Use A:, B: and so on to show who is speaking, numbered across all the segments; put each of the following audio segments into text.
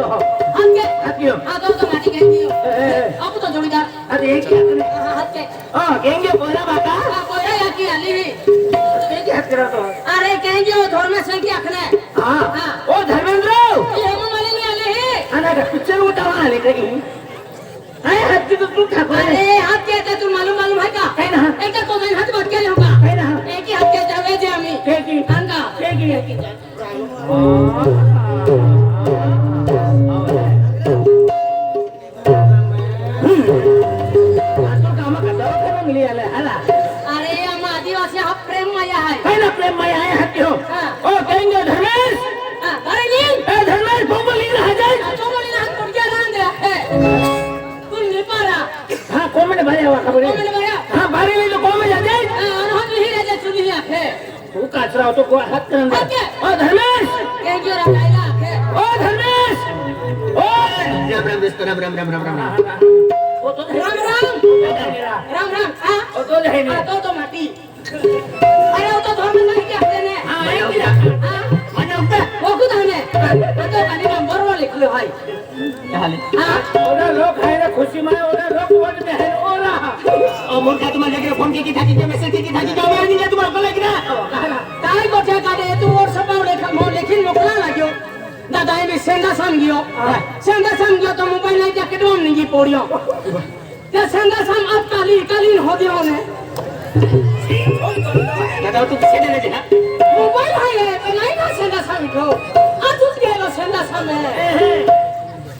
A: तो हो
B: हाथ के
A: हाथ क्यों
B: तो माटी कहेंगे अब तो जोड़ीदार
A: अरे एक ही
B: हाथ के
A: कहेंगे बोला बाका
B: कोई या की आली
A: एक ही हाथ करा तो
B: अरे कहेंगे वो धर्मेश की आखने
A: हाँ ओ धर्मेंद्र
B: ये हम वाले नहीं आले हैं
A: अना का पिक्चर उठावा आले कहीं हाय हाथ की तो तू ठाकुर
B: अरे हाथ के ते तू मालूम है का
A: है ना
B: एक को मैं हाथ बट के होगा
A: है ना
B: एक ही हाथ के जावे जे हमी
A: ठीक ही
B: अंगा
A: ठीक ही
B: एक ही
A: काम करता हो मिली आले हाला
B: अरे हम आदिवासी हा प्रेम माया है
A: ना प्रेम माया है हाथ क्यों ओ कहेंगे धर्मेश
B: अरे नहीं
A: ए धर्मेश बोली ना जाए
B: तो बोली ना हाथ पड़ गया ना दे तुम नहीं पारा
A: हाँ कौन में भरे हुआ खबर
B: मैंने बोला
A: हाँ भरे ले लो कौन में जा जाए
B: हम नहीं रह जा चुनी है
A: तू काचरा हो तो को हाथ करन
B: हाथ के
A: ओ धर्मेश
B: कहेंगे रखाइला है
A: ओ धर्मेश ओ
C: राम
A: वो तो
B: राम राम हां
A: ओ तो है नहीं
B: तो माटी अरे वो तो धर्म नहीं क्या देने
A: हाँ ये क्या
B: मने उठा वो खुद हने तो खाली नंबर वो लिख लो भाई हां
A: ओरा लोग है ना खुशी में ओरा लोग वर्ड में है ओरा
C: ओ मुर्गा तुम्हारे लगे फोन की थाकी के मैसेज की थाकी जाओ यानी ना तुम्हारे को लगे ना
B: काय को ठेका दे तू और सब लेखिन मोकला लाग्यो दादा ने सेंगा सम गयो तो मोबाइल नहीं जाके डोम नहीं पोड़ियो ते सेंगा सम अब कालीन हो दियो ने
C: दादा तू किसे ले ना
B: मोबाइल है तो नहीं ना सेंगा सम को आज उस गेलो सेंगा सम है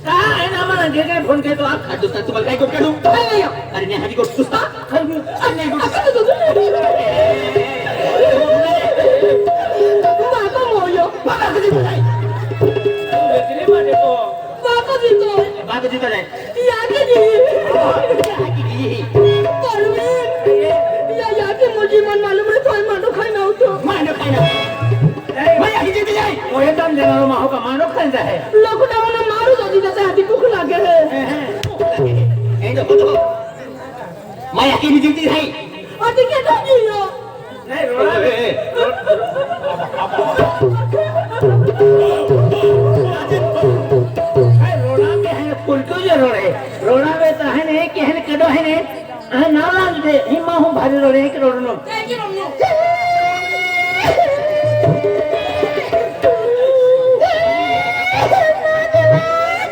A: का है ना मन जे फोन के तो आप
C: दोस्त तुम्हारे काय को काढू
B: नहीं
C: अरे ने हाजी को सुस्ता
B: नहीं बाबा मोयो
C: बाबा कधी बोलाय
A: बेचले माने तो
B: बाबा जी तो
C: बाबा जी जाय
B: याके जी परवीन याके मुझे मन मालूम है कोई मानो खाई ना तो
C: मानो खाना मैं आगे जीते जाए
A: वो एकदम देना माहो का मानो खांदा है
B: लॉकडाउन में मारू तो जीते से हाथी भूख लागे है
C: ए तो बोलो मैं आगे भी जीती है
B: हाथी के तो जियो
A: नहीं रोना रोना में है फुल क्यों जरूर है रोना में तो है ने कि है कदो है ने ना लाग दे हिमा हूं भारी रोने के रोनो
B: थैंक यू मम्मी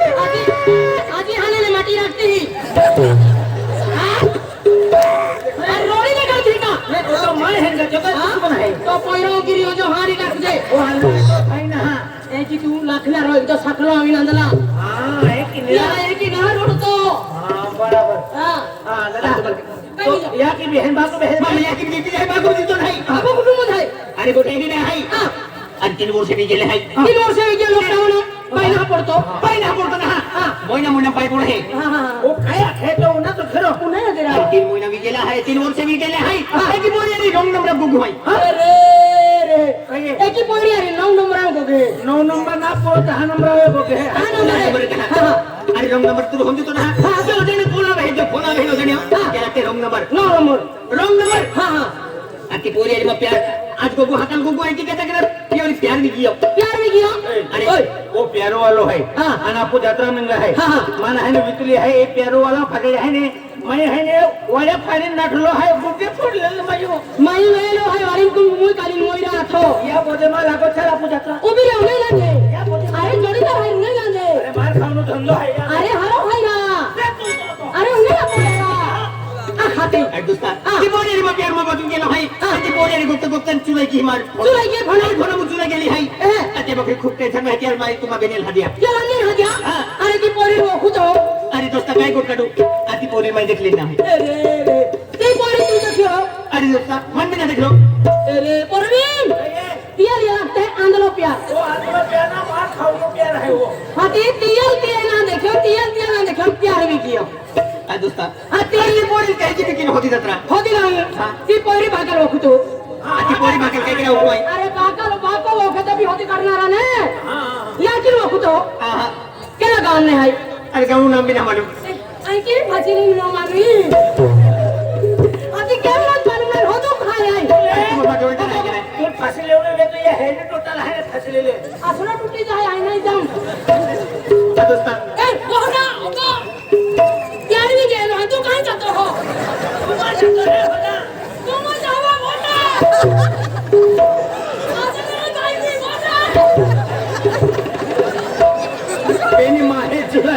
B: आजी हाने ने माटी रखती ही अरे रोड़ी ने कर दी का
A: तो मैं है जगह दुश्मन है
B: तो पोइरो गिरियो जो हारी रख दे
A: वो है ना
B: ए की तू लाखला रो तो सकलो आवी नंदला
A: हां है कि
B: या ए की ना रोड तो
A: हां बराबर
B: हां
A: हां दादा तो या की बहन बाको बहन
C: मैं आगे भी जीती है बाबा जी तो नहीं
B: बाबा कुटुंब है
C: अरे बोटे नहीं है
B: हां
C: अंतिम वर्ष भी गेले है
B: 3 वर्ष में गेलो लॉकडाउन पहिला पडतो
C: पहिला पडतो ना
B: हां
C: महिना महिना पाय पड है
B: हां हां
A: वो खाया है तो ना तो खरो
B: पुणे दे रहा
C: 3 महिना भी गेला है 3 वर्ष भी गेले है आगे बोले नहीं रंग नंबर गुगु भाई
B: अरे रे एक ही पोड़ी अरे 9 नंबर को गे
A: 9 नंबर ना पो 10 नंबर को के
B: हां नंबर हां
C: अरे रंग नंबर तू होंदी तो ना चलो देने कोला भाई जो कोला भाई होने क्या ते रंग नंबर
B: 9 नंबर
C: हां हां आती पोरी अरे प्यार आज को हाकल को है कि कहता कि ये प्यार भी किया
A: अरे ओए वो प्यारो वालो है
B: हां
A: अन आपको यात्रा मंगा है
B: हां
A: मन है ने बितली है ये प्यारो वाला फटे है ने मैं है ने वाले फाड़ी नठलो है बुके फोड़ ले मयो
B: मई वेलो है वाली को मुई काली मोई राथो
A: या बोदे मा लागो चला आपको यात्रा
B: ओ भी रहने लगे
A: या बोदे
B: अरे जोड़ी का है नहीं लागे
A: अरे मार खानो धंधो है यार
B: अरे हरो भाई ना अरे उन्हें अपना आ खाते
C: अरे दोस्ता ती पोरी अरे प्यार में बदल गेला है ती पोरी अरे गुप्त गुप्त चुलाई की मार
B: चुलाई के
C: फणाई फोन में चुलाई गेली है अते बके खूप टेन्शन में हतियार मारी तुम्हा बेनेल हदिया
B: चला नहीं हदिया अरे की पोरी वो खुद हो
C: अरे दोस्ता काय को काढू आती पोरी मैं देख लेना है
B: अरे ते पोरी तू देखियो
C: अरे दोस्ता मन में ना देख लो
B: अरे परवीन तियल लगता है आंदलो प्यार
A: वो आत्मा प्यार ना मार खाओ को प्यार है वो
B: हाथी तियल ना देखो प्यार भी कियो
C: आ दोस्ता आ ती पोरी काय की बिकिन होती जत्रा
B: होती ना ती पोरी भागल ओखतो
C: आती पोरी भागल काय केला होय
B: अरे बाको ओखतो भी होती करनारा ने या की ओखतो
C: हां
B: केला गांव ने है
C: अरे गाँव नाम भी ना मालूम
B: आई के फाजिली नो मारी अभी क्या मालूम नहीं हो तो खाए आई
C: तुम बाबा जोड़ ना है
A: तू फांसी लेने ले तो ये है ने टोटल है फांसी ले ले
B: असला टूटी जाए आई नहीं जाऊं
C: दोस्ता
B: ए बोला होगा यार भी गेलो है तू कहां जातो हो तुम जावा बोला आज मेरे गाय भी बोला
A: बेनी माहे चुला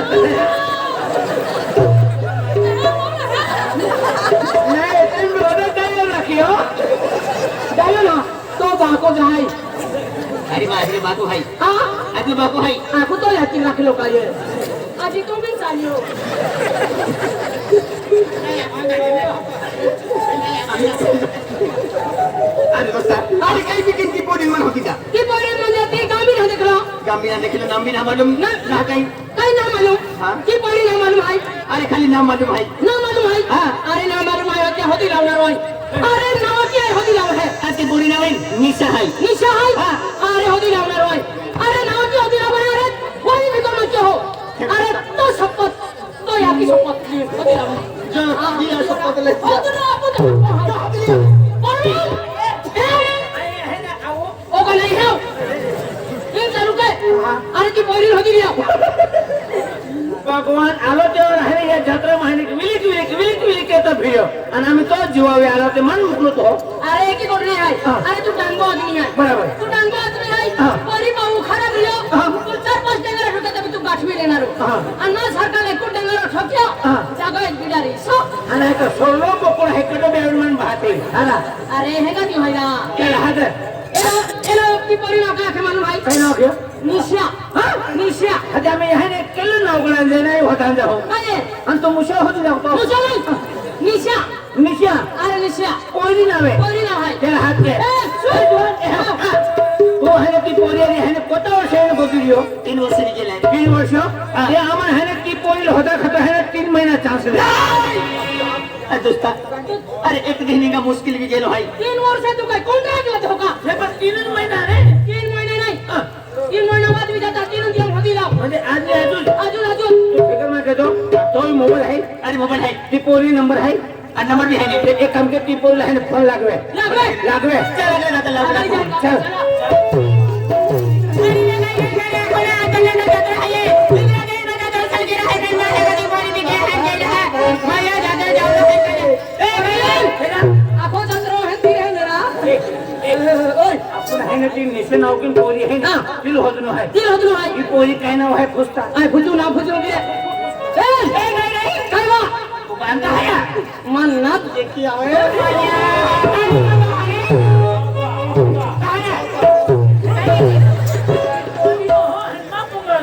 A: नहीं तुम रोने चाहिए रखियो
B: जायो ना तो बाको जाई
C: अरे माझे बापू हाय
B: हां
C: आपले बापू हाय
B: aku तो याची राखलो काय आजी तू भी चालियो
C: अरे दोस्ता अरे काही बिकिन की पोरी मन होती का
B: ती पोरे म्हणजे ती गामी ना देखलो
C: गामी ना देखलो नाम भी ना मालूम
B: ना
C: ना काही
B: काय ना मालूम
C: हाँ?
B: ती पोरी ना मालूम आहे
C: अरे खाली नाम मालूम आहे
B: ना मालूम आहे
C: हाँ?
B: अरे ना मालूम आहे ते होती लावणार होय अरे नाव काय होती लाव है
C: ते पोरी नाव आहे निशा हाय
B: निशा आहे
C: हाँ?
B: अरे होती लावणार होय अरे नाव की होती लावणार अरे कोणी भी तो मत हो अरे तो शपथ तो याची शपथ ली होती लावणार
C: जो दिया शपथ ले
B: होती ना आपण ओ का नाही हो इन चालू काय अरे ती पोरी होती लिया
A: भगवान आलो तेव्हा राहिले या जत्रा माहिती विलिक येतो भिडिओ आणि आम्ही तो जीवावे आलो ते मन मुकलो तो
B: अरे की कोण नाही आहे
A: हाँ.
B: अरे तू डांगो आदमी आहे
A: बरोबर.
B: तू डांगो आदमी आहे
A: हाँ.
B: पोरी पाहू खराब लियो
A: हाँ.
B: तू 4-5 डेंगर ठोके तभी तू गाठवी लेणार
A: हाँ.
B: आणि ना सरकार एक डेंगर ठोक्यो
A: हाँ.
B: जागा एक बिडारी सो
A: आणि एक सोलो बोकड हेकडो बेवडमन भाते आला
B: अरे हे का ती होईना
A: काय राहत
B: एला की पोरी नाव काय मालूम आहे
A: काय नाव घेऊ
B: निशा निशा
A: आता आम्ही ह्याने केलं नाव गळांजे नाही होता जाऊ
B: काय
A: आणि तो मुशा होती जाऊ
B: निशा नाही निशा
A: निशा
B: अरे निशा
A: पोरी नाव आहे
B: पोरी नाव आहे
A: त्याला हात घे
B: ए सोय
A: तो ह्याने ती पोरी आणि ह्याने कोणता वर्ष ह्याने बघितली
C: 3 वर्षांनी गेलाय
A: 3 वर्ष ते आम्हाला ह्याने ती पोरी होता खाता ह्याने 3 महिना चान्स दिला
C: अरे दोस्ता अरे एक दिन का मुश्किल भी गेलो हाय
B: 3 वर्ष तू काय कॉन्ट्रॅक्ट ला धोका
A: हे पण 3 महिना रे
B: 3 महिने नाही 3 महिना बाद मी जाता 3 दिवस होती लाव
A: म्हणजे आज अजून
B: अजून
A: तू फिकर मत घेतो तो मोबाईल आहे
C: अरे मोबाईल आहे
A: ती पोरी नंबर आहे
C: आणि नंबर भी आहे
A: ते एक काम के ती पोरीला ह्याने फोन लागवे
B: लागवे
A: लागवे चल
B: आखो चंद्र हेंती है जरा ओय
A: आपण आहे ना ती निशा नाव की पोरी आहे ना तिला होतो आहे
B: दिल होतो आहे
A: ही पोरी काय नाव आहे फुसता
B: आय फुजू ना फुजू गे ए काय वा
A: बांधा आहे
B: मन ना देखी आवे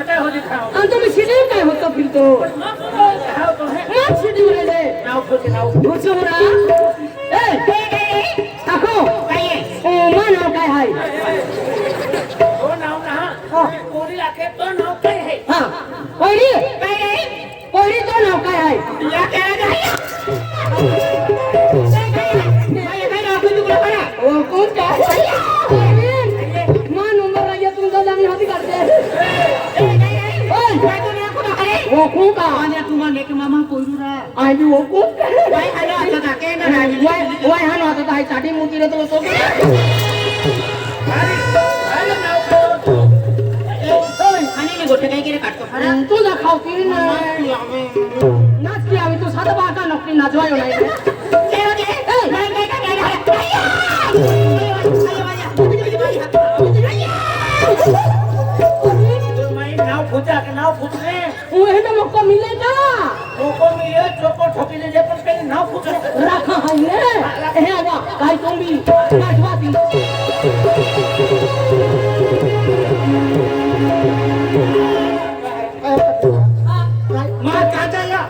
A: काय होती खाव
B: आणि तुम्ही सिटी काय होतो फिरतो मग सिटी मध्ये दे
A: नाव फुसते नाव
B: फुजू ना ए आखो
C: काय आहे
B: ओ मा नाव काय आहे
A: हो नाव ना पोरी लाखे तो नाव काय आहे
B: हा पहिली पहिली तो नाव काय आहे
A: या काय आहे
B: ओ कोण काय मा नंबर आहे तुमचा जाणी होती करते वो कोण का
C: तुम्हाला एक मामा कोयरूरा
B: आई भी वो कोण
C: काय आलं आता टाके ना
B: वाय हा नाता आहे साठी मोठी रे तो
C: आणि मी गोठे काय केले काढतो खरं
B: तुझा खाऊ पिरी नाच की आम्ही तू साधा बाका नोकरी नाचवायो नाही
A: नाव फुटा नाव फुटले
B: वो हे तो मौका मिलेगा
A: लोको मी ये चोको ठोकीले जे पण काही नाव फुटले
B: राखा है ने हे आवा काय तुम्ही नाचवाती
A: मार काचा या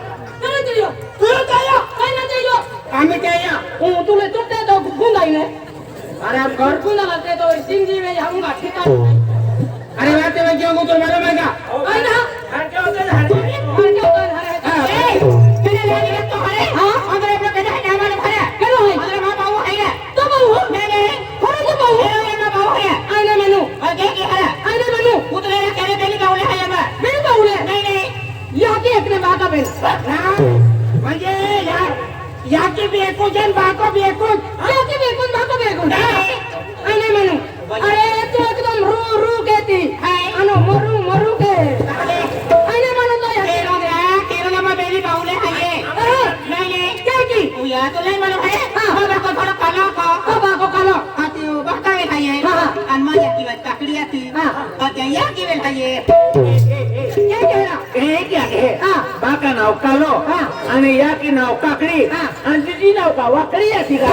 B: काय चाहिए
A: तू काय या
B: काय ना चाहिए
A: आम्ही काय या
B: तुले तुटते तो गुंडाई ने
A: अरे आप घर
B: गुंडा लगते तो सिंजी में जाऊंगा ठीक है
A: अरे बात में क्यों को तो मालूम है का
B: आई ना
A: हां क्या होता है हां
B: और क्या होता है
C: तेरे लागे तो हरे
B: हां
C: अगर अपने कहते हैं हमारे भरे
B: केलो है
C: अगर मां बाबू है
B: तो बहु
C: नहीं
B: खरे तो बहु
C: मेरा मां बाबू है
B: आई ना मनु
C: और क्या की हरे
B: आई ना मनु
C: उतरे कहने पहले बावले है अब
B: मेरे बहुले
C: नहीं
B: याके एकने बाका बेन
A: म्हणजे याची बी एकूच आणि बाको बी एकूच
B: याके बेकुन बाका बेकुन आई ना मनु अरे तू एकदम रू रू कहती अनो मरू मरू के आई
C: या की वेळ आहे
B: क्या कह रहा
A: हे क्या आहे
B: हा.
A: बाका नाव कालो
B: हा.
A: आणि या की नाव काकडी
B: हा.
A: आणि तिची नाव का वाकडी या ती का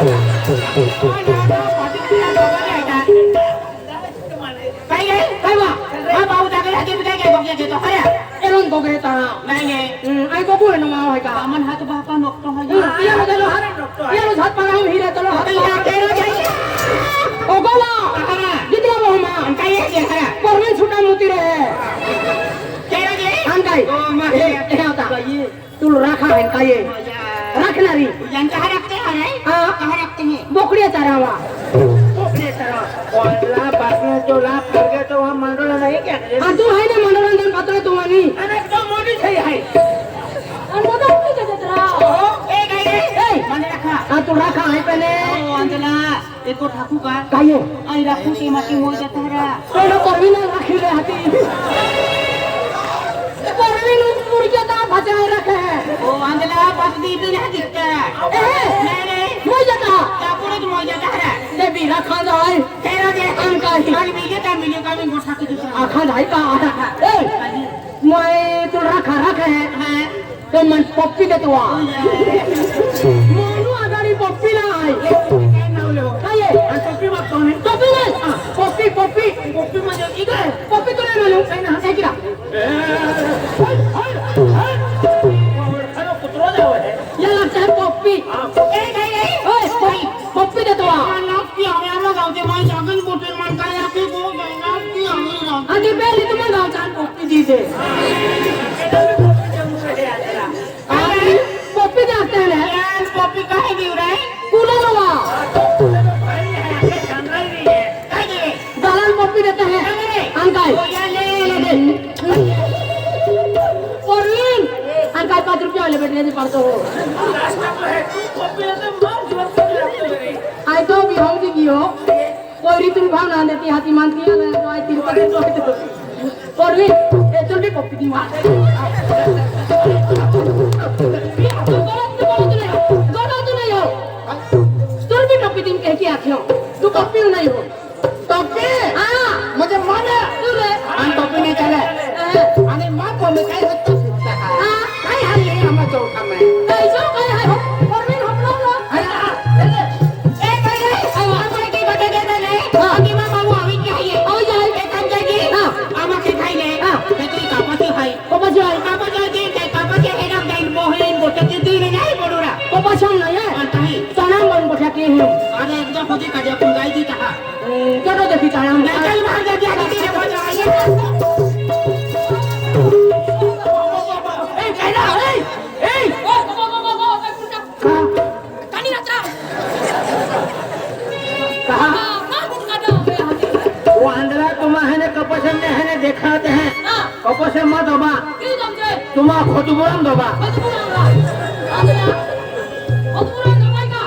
C: काय गे
B: काय बा
C: हा भाऊ दागे हाती काय काय बघ घेतो खऱ्या
B: एरोन गोगे ताना
C: नाही गे
B: आई को बुरे नमा है का
C: कामन हात बापा नकतो
B: ये हो चलो ये रो हाथ पकड़ा हम हीरा चलो हाथ ओ गोवा जितना वो हम
C: काय आहे खऱ्या
B: परमेन छुटा मोती रहे
C: केरा गे
B: हम काय ए होता तू राखा है का ये रखना री
C: यांचा हरकते हरे
B: हां
C: हरकते हे
B: बोकड़िया चरावा
A: कोकणे तर कोणला बातम्या लाभ करगे तो हम मंडळ नाही क्या करे
B: आ तू है ना मनोरंजन पात्र तू आणि
A: आणि एकदम मोठी થઈ आहे
B: आणि मोठा किती देत राव
C: ए काय गे
B: ए
C: मन रखा
B: आ तू राखा है पहले
C: ओ अंजला एको ठाकू का
B: काय ये
C: आई राखू के माटी मोय जाता हरा
B: तो परवीन राखी ले हाती परवीन मुर्गे दा बचाए रखे
C: ओ अंजला पास दी तो नहीं दिखता
B: ए
C: नहीं नहीं
B: मुझे जाता
C: तापुरे तो मोय जाता हरा
B: ते भी रखा जाए
C: केरा गे
B: अंका ही
C: काल मिले का मिले का मैं गोठा के दूसरा
B: आखा जाए का ए मैं तू राखा रखे
C: हां
B: तो मन पप्पी दे तू मानू आगारी पप्पी ना आई
C: काय नावले हो
B: काय ये
A: आणि टोपी बघतो मी
B: पप्पी ना पप्पी पप्पी
A: टोपी म्हणजे इकडे
B: पप्पी तो नहीं मालूम है ना है क्या
A: खरं कुत्रो जाव आहे
B: ये लगता है पप्पी
C: ए काय गे
B: ओए पप्पी दे तू
C: नाप की हमें हम गावते माय जागन बोटे मन काय आपे गो नाप की हमें ना
B: आधी पहले तुम्हें गाँव चाल पप्पी दी थे आधी पप्पी देते हैं
C: यार कॉपी काहे देऊ रे
B: कूलर हवा
C: काय गे
B: दलाल पप्पी देते हैं अंकाई
C: ओ या ले
B: परवीन अंकाई 5 रुपया वाले बैठने से पड़ते हो आई तो भी हम की हो कोई रीति भाव ना देती हाथी मान दिया मैं तो आई 3 रुपये परवीन ए चल भी पप्पी दी मार गलत नहीं हो तुम भी टप्पी दिन कह के आते हो तू पप्पी नहीं हो
C: टॉपी
B: हाँ
C: मुझे माने
B: तू रे
C: आणि टॉपी नाही चले आणि मा कोण काय होत
B: हाँ
C: काय हल्ले हम चौका में
B: ऐसा कहीं है परवीन हम लोग
C: ए काय रे आपण की बटे दे दे अभी मा बाबू आवी चाहिए
B: आओ जाए
C: एक काम जागी
B: हाँ
C: आमा के खाइले
B: हाँ
C: ते तुई कापाची खाई
B: पापा जी आए
C: कापाची दे ते कापाची हेडा गाइन मोहन गोटे ते दिन नाही पडुरा
B: पापा शाम नहीं है
C: पण काही
B: चना बन बैठा के हैं
C: अरे एकदम होती का जब गाई दी ता
B: क्या तो देखी चना
C: चल बाहर जा जा दी रे बजा आइए
B: ए कहना ए ओ कानी रचा
A: कहा
B: मां कुछ काटा हाथी
A: वो आंध्रा तुम्हा है ने कपसन ने है ने देखाते हैं
B: हां
A: कपसे मत होबा
B: की समझे
A: तुम्हा खोटुबुरम दोबा
B: अदपुरा अदपुरा दवाई का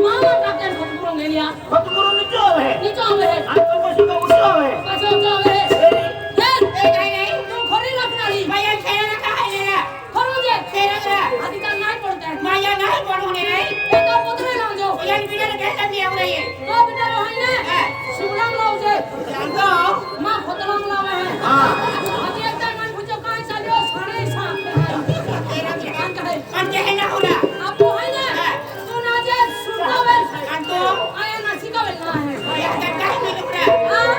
B: मामा डॉक्टर अदपुरा ले लिया
A: खोटुबुरम नीचो है
B: नीचे आ गए
A: आज कपसे का उठो है
B: पैसा उठा गए यार
C: ए काय नाही
B: तुम खरी रखना ही
C: माया खेळा का आहे रे
B: खरो जे
C: खेळा का
B: हाथी का नहीं पड़ता है
C: माया नाही पडू रे
B: एक तो पुतरे लाओ जो
C: यान बिना कहता भी आव रही है
B: तो बिना रोहन ने सुगलाम लाओ जे
C: जानतो
B: मां खोतलाम लावे है
A: हां
B: हाथी एक टाइम मन पूछो काई सालियो साढ़े सात
C: तेरा
B: कान का है
C: अंते है ना होला
B: आपको है ना तू ना जे सुनता वे
C: जानतो
B: आया ना सीधा वे ना है
C: माया का काय मिलो रे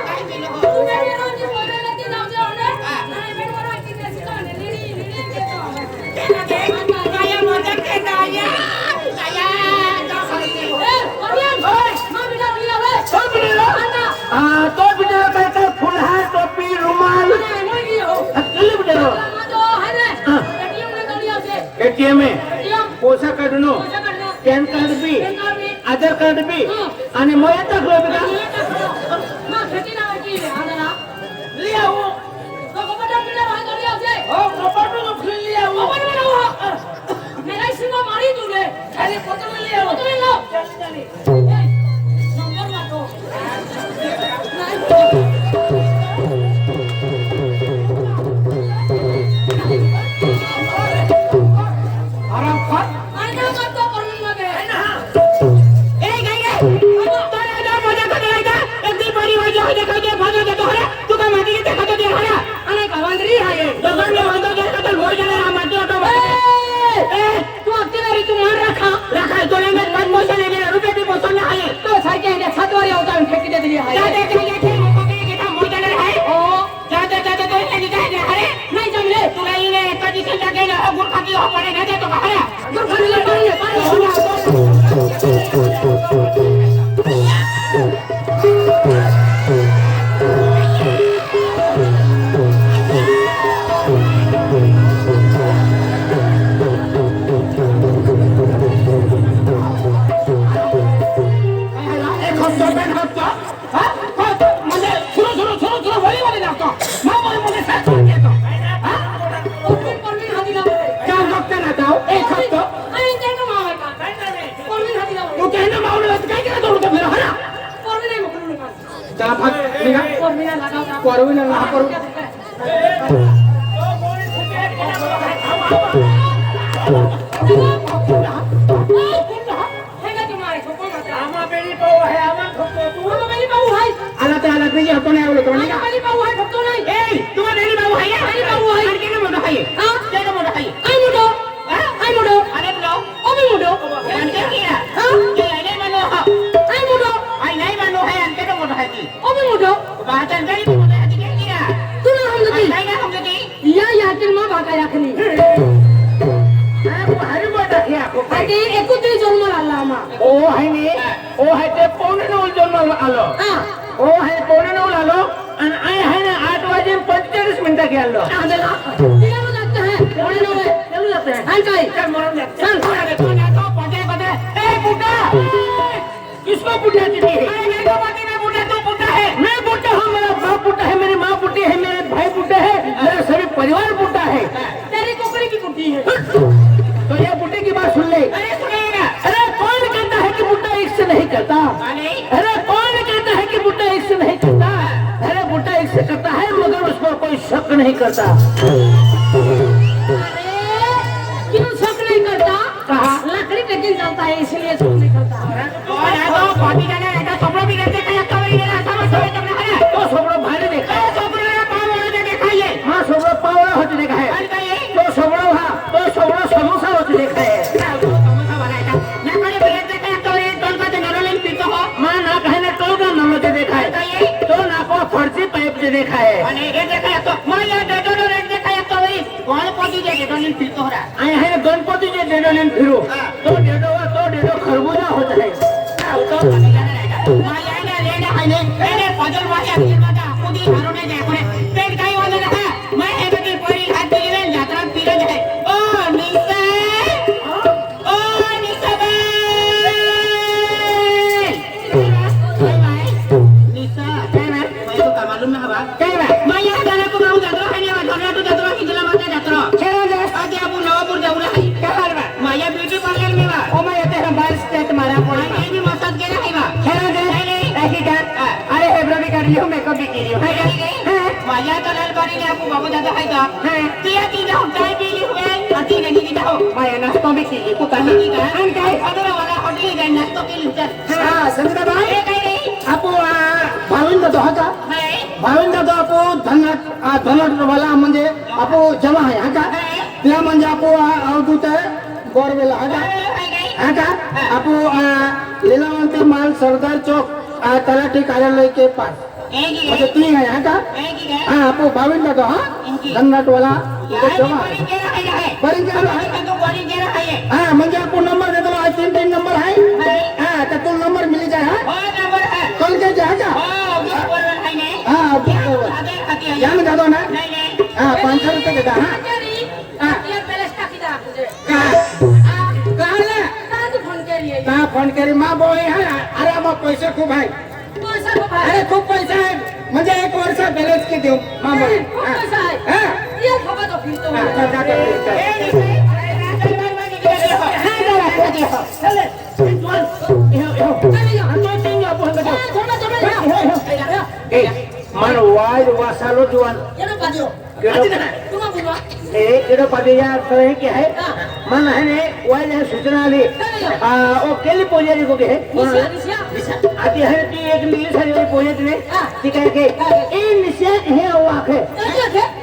C: काय मिलो
B: तू मेरे रोज बोले लेते जाओ जे होने नहीं मेरे वाला की ने सीधा ने लीली के तो
C: तेरा देख माया मजा कहता आया आया जा सकते हो
B: ए अरियन मां बिना लिया वे
A: सब बिना
B: अन्ना
A: हां तो बिना कहते फुल है टोपी रुमाल
B: नहीं नहीं हो
A: अकेले बिना
B: मां तो है ना एटीएम ने दौड़िया से
A: एटीएम में
B: एटीएम
A: पैसा काढणं
B: पैसा करना
A: पॅन कार्ड बी
B: पेन कार्ड भी
A: आधार कार्ड बी आणि मग येतात लोक का
B: मां खेती ना की आंधरा
A: लिया वो
B: तो कपड़ा मिला भाई दौड़िया से
A: हो कपाटो तो खुल लिया वो
B: कपड़ा मिला वो मेरा सिंह मारी तूने
A: खाली पत्र लिया वो
B: तो लो
A: चल चल
B: नंबर मारो
A: आराम कर
B: आना मत तो परवीन लगे
C: ए काय काय तारा जा मजा करता
B: दे दिली आहे
C: जाते जाते ते मोकळे घेता मोडणार आहे
B: ओ
C: जाते जाते तो इथे जाते अरे
B: नाही जमले
C: तुला इने कधी संध्या गेला गुरखाती हो पडे ना देतो का अरे
B: गुरखानीला पाणी
A: किसको बुढ़ा देती है? मैं बुढ़ा हूँ, मेरा बाप बुढ़ा है, मेरी माँ बुढ़ी है, मेरे भाई बुढ़ा है, मेरा सभी परिवार बुढ़ा है।
B: तेरी कुकड़ी की बुद्धि है
A: तो ये बुढ़े की बात सुन ले। अरे कौन कहता है कि बुढ़ा एक से नहीं करता? अरे कौन कहता है कि बुढ़ा एक से नहीं करता? अरे बुढ़ा एक से करता है मगर उस पर कोई शक नहीं करता।
B: क्यों शक नहीं करता?
A: कहा
B: लकड़ी टेकिन चलता है इसलिए शक नहीं करता
A: तो सोबड़ो भारी देखा है, हाँ सोबड़ो पावड़ा होते देखा है, तो सोबड़ो हाँ तो सोबड़ो समोसा होते देखा है। माँ ना कहने तो का नमक देखा है, तो ना को फर्जी पाइप से देखा है। आए हैं गणपति जी डेडोलिन फिरो, तो डेडो खरबूजा होता है। धनवाला म्हणजे आपो जमा आहे हा का त्या म्हणजे आपो अवधूत बोरवेला हा का आपो लीलावंती माल सरदार चौक तलाठी कार्यालय के पास अच्छा तीन है हा का हाँ आपो भाविन दादा हाँ धननाट वाला जमा है हाँ म्हणजे आपको नंबर दे दो तीन नंबर है हाँ तो तुम नंबर मिल जाए हाँ कल के जाए का हाँ जान जा दो ना हाँ 500 रुपये देता हाँ कहाँ फोन करी माँ बोले है अरे माँ पैसे खूब है अरे खूब पैसा है म्हणजे 1 वर्ष बैलेंस की देऊ माँ बोले मन वाज वासालो जुआन केड़ो पादे यार तरह क्या है मन है ने वाज है सूचना ली ओ केली पोजेरी को के है आती है ती एक नीली साड़ी वाली पोजेरी ने ती कह के ए निशा है वो आखे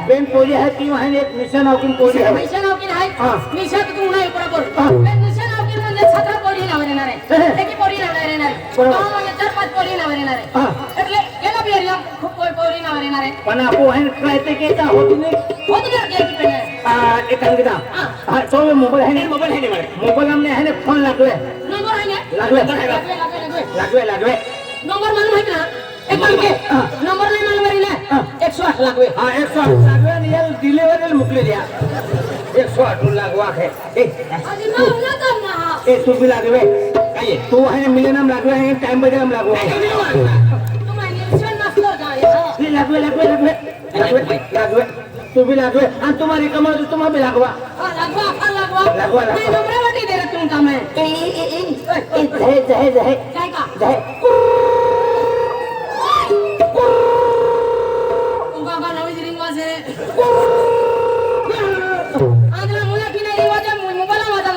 A: बेन पोजे है ती वहां एक निशा नौकिन पोजे है
B: निशा नौकिन है निशा तो तू नाही बरोबर निशा नौकिन म्हणजे छाता पोरी लावणार आहे एकी पोरी लावणार आहे
A: बरोबर.
B: गावामध्ये 4-5 पोरी नावर येणार आहे
A: हा.
B: એટલે એના બી એરિયા ખૂબ પોરી નાवर येणार आहे
A: पण आपू आहे कळते की का होती नाही
B: होत ना की पेन
A: एक काम किती हा तो मोबाईल आहे मोबाईल आमने आहे ना फोन लागलोय
B: नंबर आहे ना
A: लागलोय लागलोय लागलोय
B: नंबर मालूम आहे ना एक काम के नंबर नाही मालूम आहे ना 108 लागवे
A: हा 108 लागलोय आणि याला डिलिव्हरीला मोकले द्या 108 लागवा आहे
B: अजी नाव ना करना
A: ए तू भी लागवे काय तू आहे ना मिलेनम लागलोय आणि टाइम बजे हम लागवा
B: तुम्हाला निरीक्षण नसलं काय
A: लागवे तू भी लागवे आणि तुम्हारी कमाल तुम्हाला भी लागवा
B: लागवा
A: लागवा.
B: नाही नंबरावरती दे रे तुमका मैं
A: जय
B: काय का उगा का नवी रिंग वाजे आगला मुला की नाही वाजे मोबाईल वाजा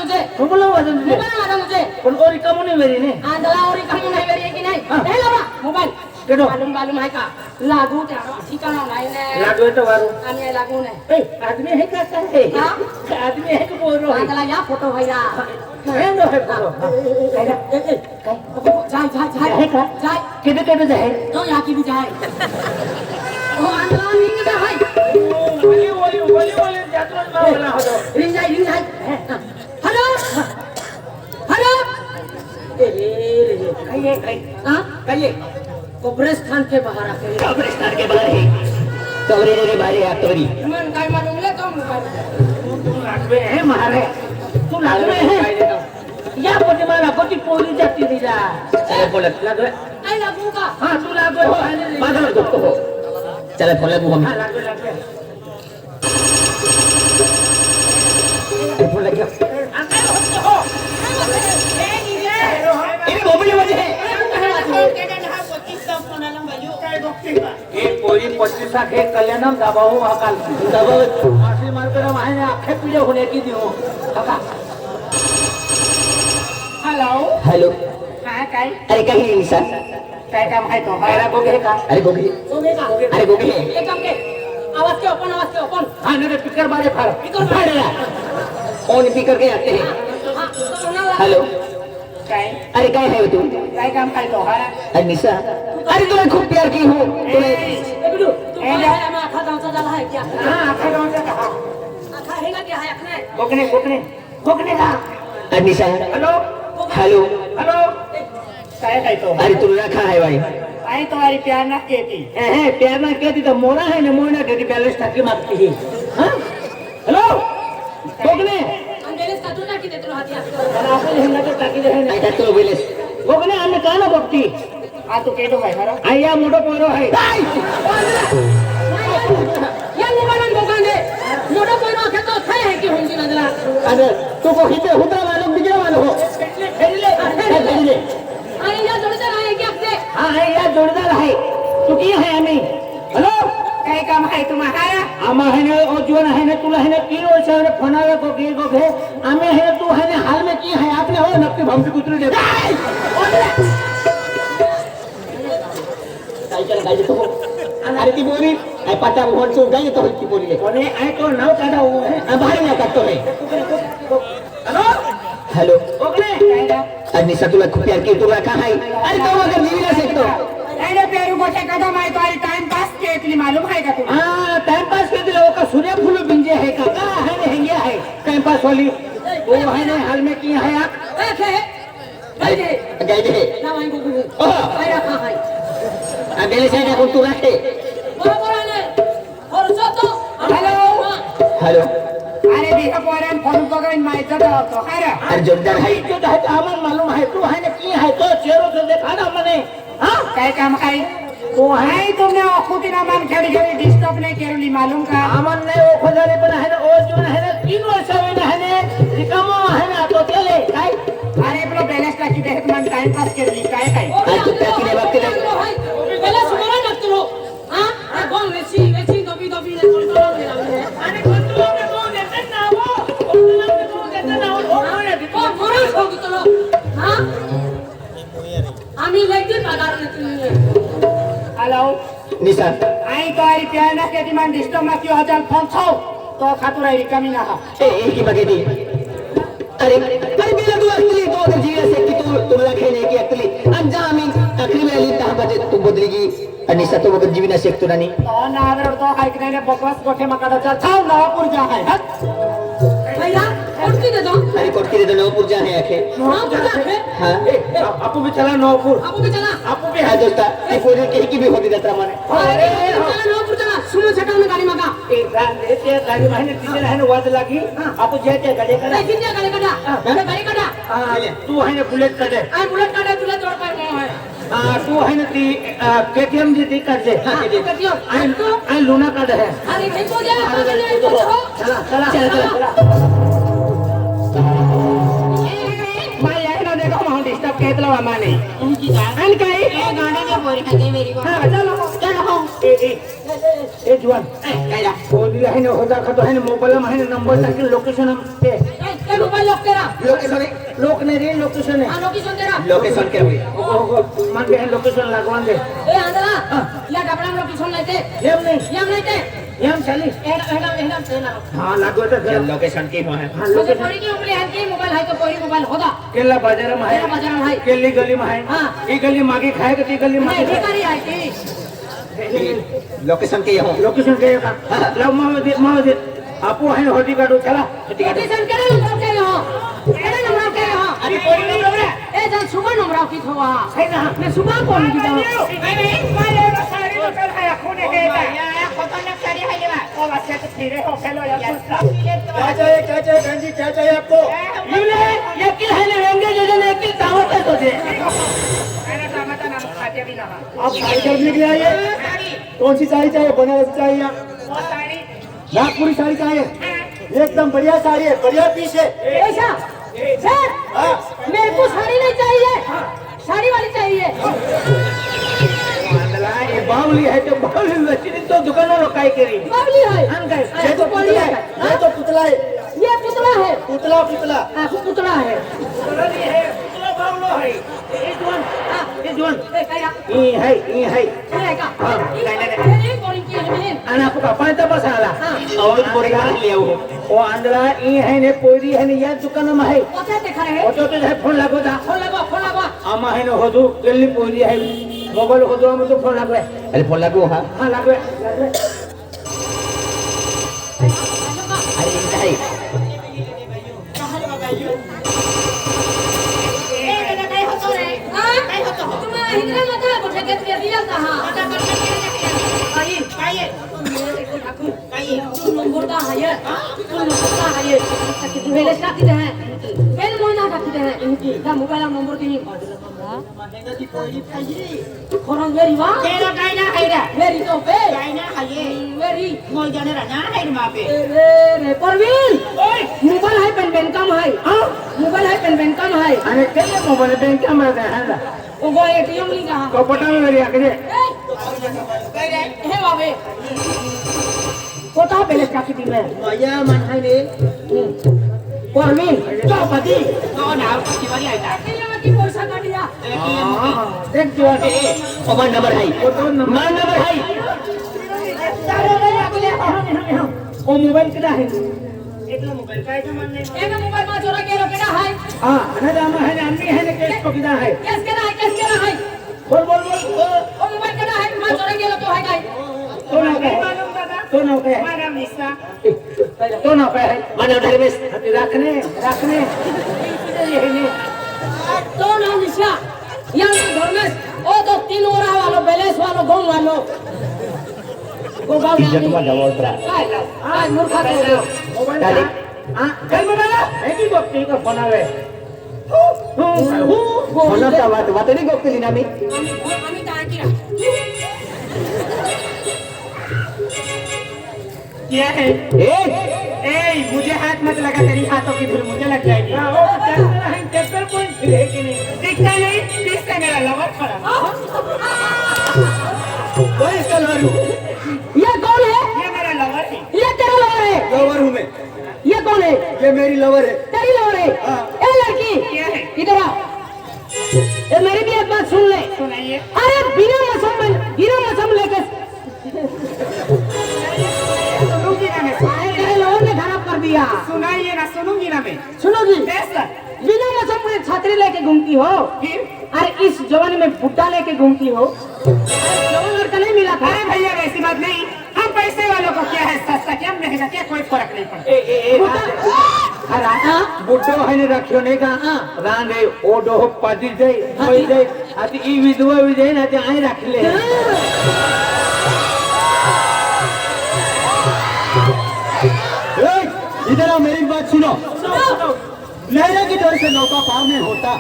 B: मुझे
A: पण ओरी कमू नाही मेरी ने
B: आगला और काम नाही वेरी की नाही हे लावा मोबाईल
A: केडो
B: मालूम आहे का लागू त्या ठिकाणा नाही ने
A: लागवे तो वारू
B: आम्ही लागू नाही
A: ए आदमी है का है
B: हा?
A: आदमी है का बोल रहा
B: आगला या फोटो भैया
A: है नो है बोलो
B: जाय
A: है का
B: जाय
A: केदे केदे जाय
B: तो या की भी जाय ओ आगला रिंग दे भाई
A: ओली जातो ना होतो
B: रिंग जाय हेलो हेलो
A: काय
B: हां
A: काय
B: कब्रिस्तान के बाहर आके
A: कब्रिस्तान के बाहर है कवरे रे बारे है तोरी
B: मन काय मालूम ले तो मोबाइल
A: लागवे है मारे तू लागवे है या पोटी मला पोटी पोरी जाती दिला चला बोलत लागवे
B: काय लागू का
A: हां तू लागवे माझा दुखतो हो चला बोलत मग हां लागवे फोन लगा ये मोबाइल मध्ये है एक पोरी 25 हे कल्याणम दबाव हा काल दबाव मासे मारकर माने अख्खे पिढे होण्याची देऊ काका हेलो
B: हां काय
A: अरे काही निशा
B: काय काम आहे तो
A: अरे गोगे का अरे गोगे
B: तुम्ही का
A: अरे गोगे
B: एक काम के आवाज के ओपन
A: हाँ नहीं स्पीकर बारे फाड़
B: स्पीकर फाड़
A: ऑन स्पीकर के आते हैं
B: हां तो सुना
A: हेलो
B: काय
A: अरे काय है तू
B: काय काम काय तो हां
A: अरे निशा अरे तुम्हें खूब प्यार की हूँ तुम्हें
B: बिडू तू काय है मैं आखा गावचा झाला है क्या
A: हाँ आखा गाँव से कहा
B: आखा हेगा क्या है अखने
A: गोगने का अरे निशा
B: हेलो
A: हेलो
B: हेलो काय तो
A: अरे तू रखा है भाई
B: आई तुम्हारी प्यार ना कहती
A: प्यार ना कहती तो मोना है ना मोना कहती बैलेंस टाकी मागती है हाँ हेलो गोगने
B: अंजलिस का तू ना की देतो हाती असतो
A: आपण हे नका टाकी दे नाही टाकतो बैलेंस गोगने आम्ही का ना बघती
B: आ तू केडो भाई मारो
A: आया मोठो पोरो है
B: या मोबाईल दोकाने मोठो कोण खेतो थाय है की होंगी नजला
A: अरे तू को हिते हुतरा मानो बिगड़ा मानो हो
B: खेले आणि या जोडीदार आहे की आपले
A: हाँ है या जोरदार है तू की है आम्ही हेलो
B: काय काम आहे तुम्हाला
A: आम्हा है ना ओ जीवन है ना तुला है ना 3 वर्ष है फोनावे को गे आम्ही है तू है ना हाल में की है आपने हो नक्की भमकी कुत्री दे काय तो अरे ती बोली आई पाटा फोन चो गई तो ती बोली ले कोने आई तो नाव काढा हो है बाहेर ना काढतो है हेलो हेलो ओगले अरे निशा तुला खूप प्यार की तुला का है अरे तो अगर नहीं ना सकतो
B: अरे प्यारू गोटे कदम आहे तो टाइम पास के इतनी मालूम है का तू
A: हाँ टाइम पास के दिलो का सूर्य फूल बिंजे है का है ने हेंगिया है टाइम पास वाली वो है ने हाल में की है आप
B: ओके
A: गई दे
B: ना वाई को
A: ओ
B: काय रखा है
A: अगले साइड को तू रखे
B: बरोबर आहे और तो हेलो
A: हेलो
B: अरे देखा पोरान फोन पकड़न माहिती तो अरे
A: अरे जोरदार है जो है आमन मालूम है तू है ने की है तो चेहरो से देखा ना मने हाँ
B: काय काम आहे
A: वो है
B: नाही तुमने अखुती ना मान खेड़ी खेड़ी डिस्टर्ब नहीं केरली मालूम का
A: आमन ने वो खोजाने पण है ना ओ जो है ना 3 वर्ष है ना रिकामो है ना तो चले काय
B: अरे आपलं बॅलन्स टाकी देत मन टाइम पास केरली काय काय
A: आज तू टाकी ने वक्त ले
B: बॅलन्स मला नसतो हां कोण वेची दबी ने कंट्रोल केला आणि कंट्रोल ने कोण देते ना वो कंट्रोल ने कोण देते ना वो कोण मोरस होतो हां आम्ही लगेच पगार नाही हेलो
A: निशा
B: आई तो आई प्यार ना के डिमांड डिस्टर्ब ना की हजार फोन छौ तो खातुरा कमी ना हा
A: ए की बगे दी
D: अरे बेला तू असली तो अगर जीवन से की तू तुला खेळणे की असली अंजा आम्ही अखरी वेळी 10 बजे तू बदलीगी आणि सतो वगैरे जीवन शकतो नानी
A: नागर तो हाइक नाही बकवास कोठे मकादा चल छाव नवापूर जा है
B: भैया कोटकी दे दो
D: अरे कोटकी दे नवपुर जा है आखे
B: नवापुर जाके
D: हां
A: आपू भी चला नवापूर
B: आपको भी चला
A: आपू भी
D: हा दोस्ता ती पोरी कही की भी होती जात्रा माने
B: अरे चला नवापुर चला सुनो छटावने गाडी मागा
A: ते गाडी माहिने तिथे आहे ना वाद लागी आपू जे ते गाडी करा
B: लेकिन त्या गाडी काढा गाडी काढा
A: तू आहे ना बुलेट काढे
B: आई बुलेट काढा तुला जोड पाय मग आहे
A: तू आहे ना ती केटीएम जी ती काढते आणि लुना काढ है
B: अरे देखो जा
A: चला चला
D: चला
A: माय आहे ना देखो माहून डिस्टर्ब केतला माने
C: तुमची काय
A: आणि काय
C: ए गाण्याच्या पोरी खाते मेरी को
A: हा चलो
C: चलो
A: ए जुवान
C: काय
A: पोरी आहे ना होता खातो आहे ना मोबाईल मा आहे ना नंबर टाकून लोकेशन ते
B: ए मोबाईल लॉक करा
D: लोकेशन
A: लोक नाही रे लोकेशन आहे
B: लोकेशन तेरा
D: लोकेशन के हुई
A: मान दे लोकेशन लागवान दे
B: ए आंधळा या डबडा लोकेशन नाही ते
A: येम नाही
B: ते
A: येम चाली
B: एडम तेना
A: हा लागवत
D: ये लोकेशन की है
A: हा
B: मुझे
A: लोकेशन
B: पोरी की उंगली है कि मोबाईल है तो पोरी मोबाईल होता
A: केला बाजार में
B: तेरा बाजार में है
A: केली गली में है
B: हाँ।
A: ई गली मागे खाए ती गली
B: मैं
A: मागे
B: भिखारी है कि
D: लोकेशन के हो
A: लोकेशन के का लव मावे आपू है होती काढू चला
B: लोकेशन करे नंबर के हो
A: अरे पोरी नंबर रे
B: ए जन सुबह नंबर की थवा
A: है ना
B: मैं सुबह कौन की जाऊं
A: सारी लोकल है खूने के
C: या खतरनाक साडी आहे बा
A: ओ बच्चे तो फिरे हो फेलो यार क्या चाहिए गंजी क्या चाहिए आपको ये किल है ना रहेंगे जो ने किल दावत है तो दे मैंने सामता नाम खाते भी ना आप साड़ी खरीदने के लिए आए कौन सी साड़ी चाहिए बनारस चाहिए वो साड़ी नागपुरी साड़ी चाहिए एकदम बढ़िया साड़ी है बढ़िया पीस है
B: ऐसा सर मेरे को साड़ी नहीं चाहिए साड़ी वाली चाहिए
A: ये बावली है तो बावली वैसी तो दुकानों रोकाई करी
B: बावली है
A: ये तो पुतला है ये तो पुतला है
B: ये पुतला है
A: पुतला पुतला
B: पुतला है
A: पुतला नहीं है पुतला बावलो है ये जुआन
B: ए काया
A: ये है
B: ये का
A: हाँ,
B: ये बोलिंग की है
A: anak aku kapan tak masalah
D: और पोरी का लिया हो
A: oh andra ini है ने पोरी है ने यार दुकान में है
B: पता देखा है
A: फोटो तो है फोन लगो था
B: फोन लगा
A: आमा है ने होदु केली पोरी है मोबाइल होदु हम तो फोन लगो
D: अरे फोन लागू हां
A: हां लगो
D: अरे इनका है
C: ए दादा काय होतो रे काय होतो
B: तुम इधर मत आ बोले के दिया था हां
C: आता करके
B: आई
C: काय
B: काय तू नंबर का है तू नंबर का है कि तू वेले साथी है बेल मोना का किते है इनकी का मोबाइल नंबर दी खरं वेरी वा
C: तेरा काय ना आहे रे
B: वेरी तो पे
C: काय ना आहे
B: वेरी
C: मोय जाने राना आहे मापे
B: रे परवीन मोबाइल है पेन कम है मोबाइल है पेन कम है
A: अरे केले मोबाइल बैंक में है ना
B: वो गो एटीएम ली कहां
A: कपटा में मेरी आके
C: काय रे
B: हे बाबे कोटा पहले का किती में
D: माया मन है ने
B: परवीन चौपती
C: तो नाव किती वाली आहे का
B: ये की पैसा काटिया
A: देख जुआन
D: मोबाइल नंबर है
A: फोटो
D: मोबाइल नंबर है
A: ओ मोबाइल कितना है
C: एकला मोबाईल काय जमान नाही
B: एक मोबाइल में चोरा के रखेला है
A: हां अरे आमा है ने अन्नी है ने केस को कितना है
B: केस केना है
A: बोल
B: ओ मोबाइल केना है मैं चोरा के तो है गाय
A: तो ना है तो ना है
C: मारा मिसा
A: तो ना है
D: मानव धर्मेश
A: रखने ये ने
B: तो ना निशा यहाँ धर्मेश ओ तो 3 ओरा वालो बैलेंस वालो गांव वालो को गांव
D: इज्जत वाला वोटरा
B: काय मूर्खा तो
A: मोबाइल
D: डाले
A: हां कल मोबाइल है की बक्ती का बनावे
D: फोन का बात नहीं गोकली ना मी
B: आम्ही टाकी
C: क्या है
D: ए
C: मुझे हाथ मत लगा तेरी हाथों की धूल मुझे लग जाएगी
A: ट्रैक्टर पॉइंट है कि नहीं
C: दिखता नहीं दिखता मेरा लवर खड़ा
D: कोई कलर
B: ये कौन है
C: ये मेरा लवर है
B: ये तेरा लवर है
D: लवर हूं मैं
B: ये कौन है
D: ये मेरी लवर है
B: तेरी लवर है ए लड़की
C: क्या है
B: इधर आ ये मेरी भी एक बात सुन ले
C: सुनाइए
B: अरे बिना मौसम लेके
C: रुकी ना मैं
B: तेरे लवर ने खराब कर दिया दिया।
C: सुनाइए ना, सुनूंगी ना मैं।
B: सुनोगी?
C: कैसा?
B: बिना मौसम पूरे छतरी लेके घूमती हो।
C: फिर?
B: अरे इस जवानी में बुड्ढा लेके घूमती हो। अरे जवान लड़का नहीं मिला था।
C: अरे भैया वैसी बात नहीं, हम पैसे वालों को क्या है, सस्ता क्या महंगा क्या, कोई फर्क नहीं पड़ता।
B: राजा
A: बुड्ढो है ने रखियो नहीं का रांगे ओडो पदी दे कोई दे अति ई विधवा विधे ना ते आई रख ले। इधर आओ, मेरी बात सुनो। लहरे की डर से नौका पार नहीं होता,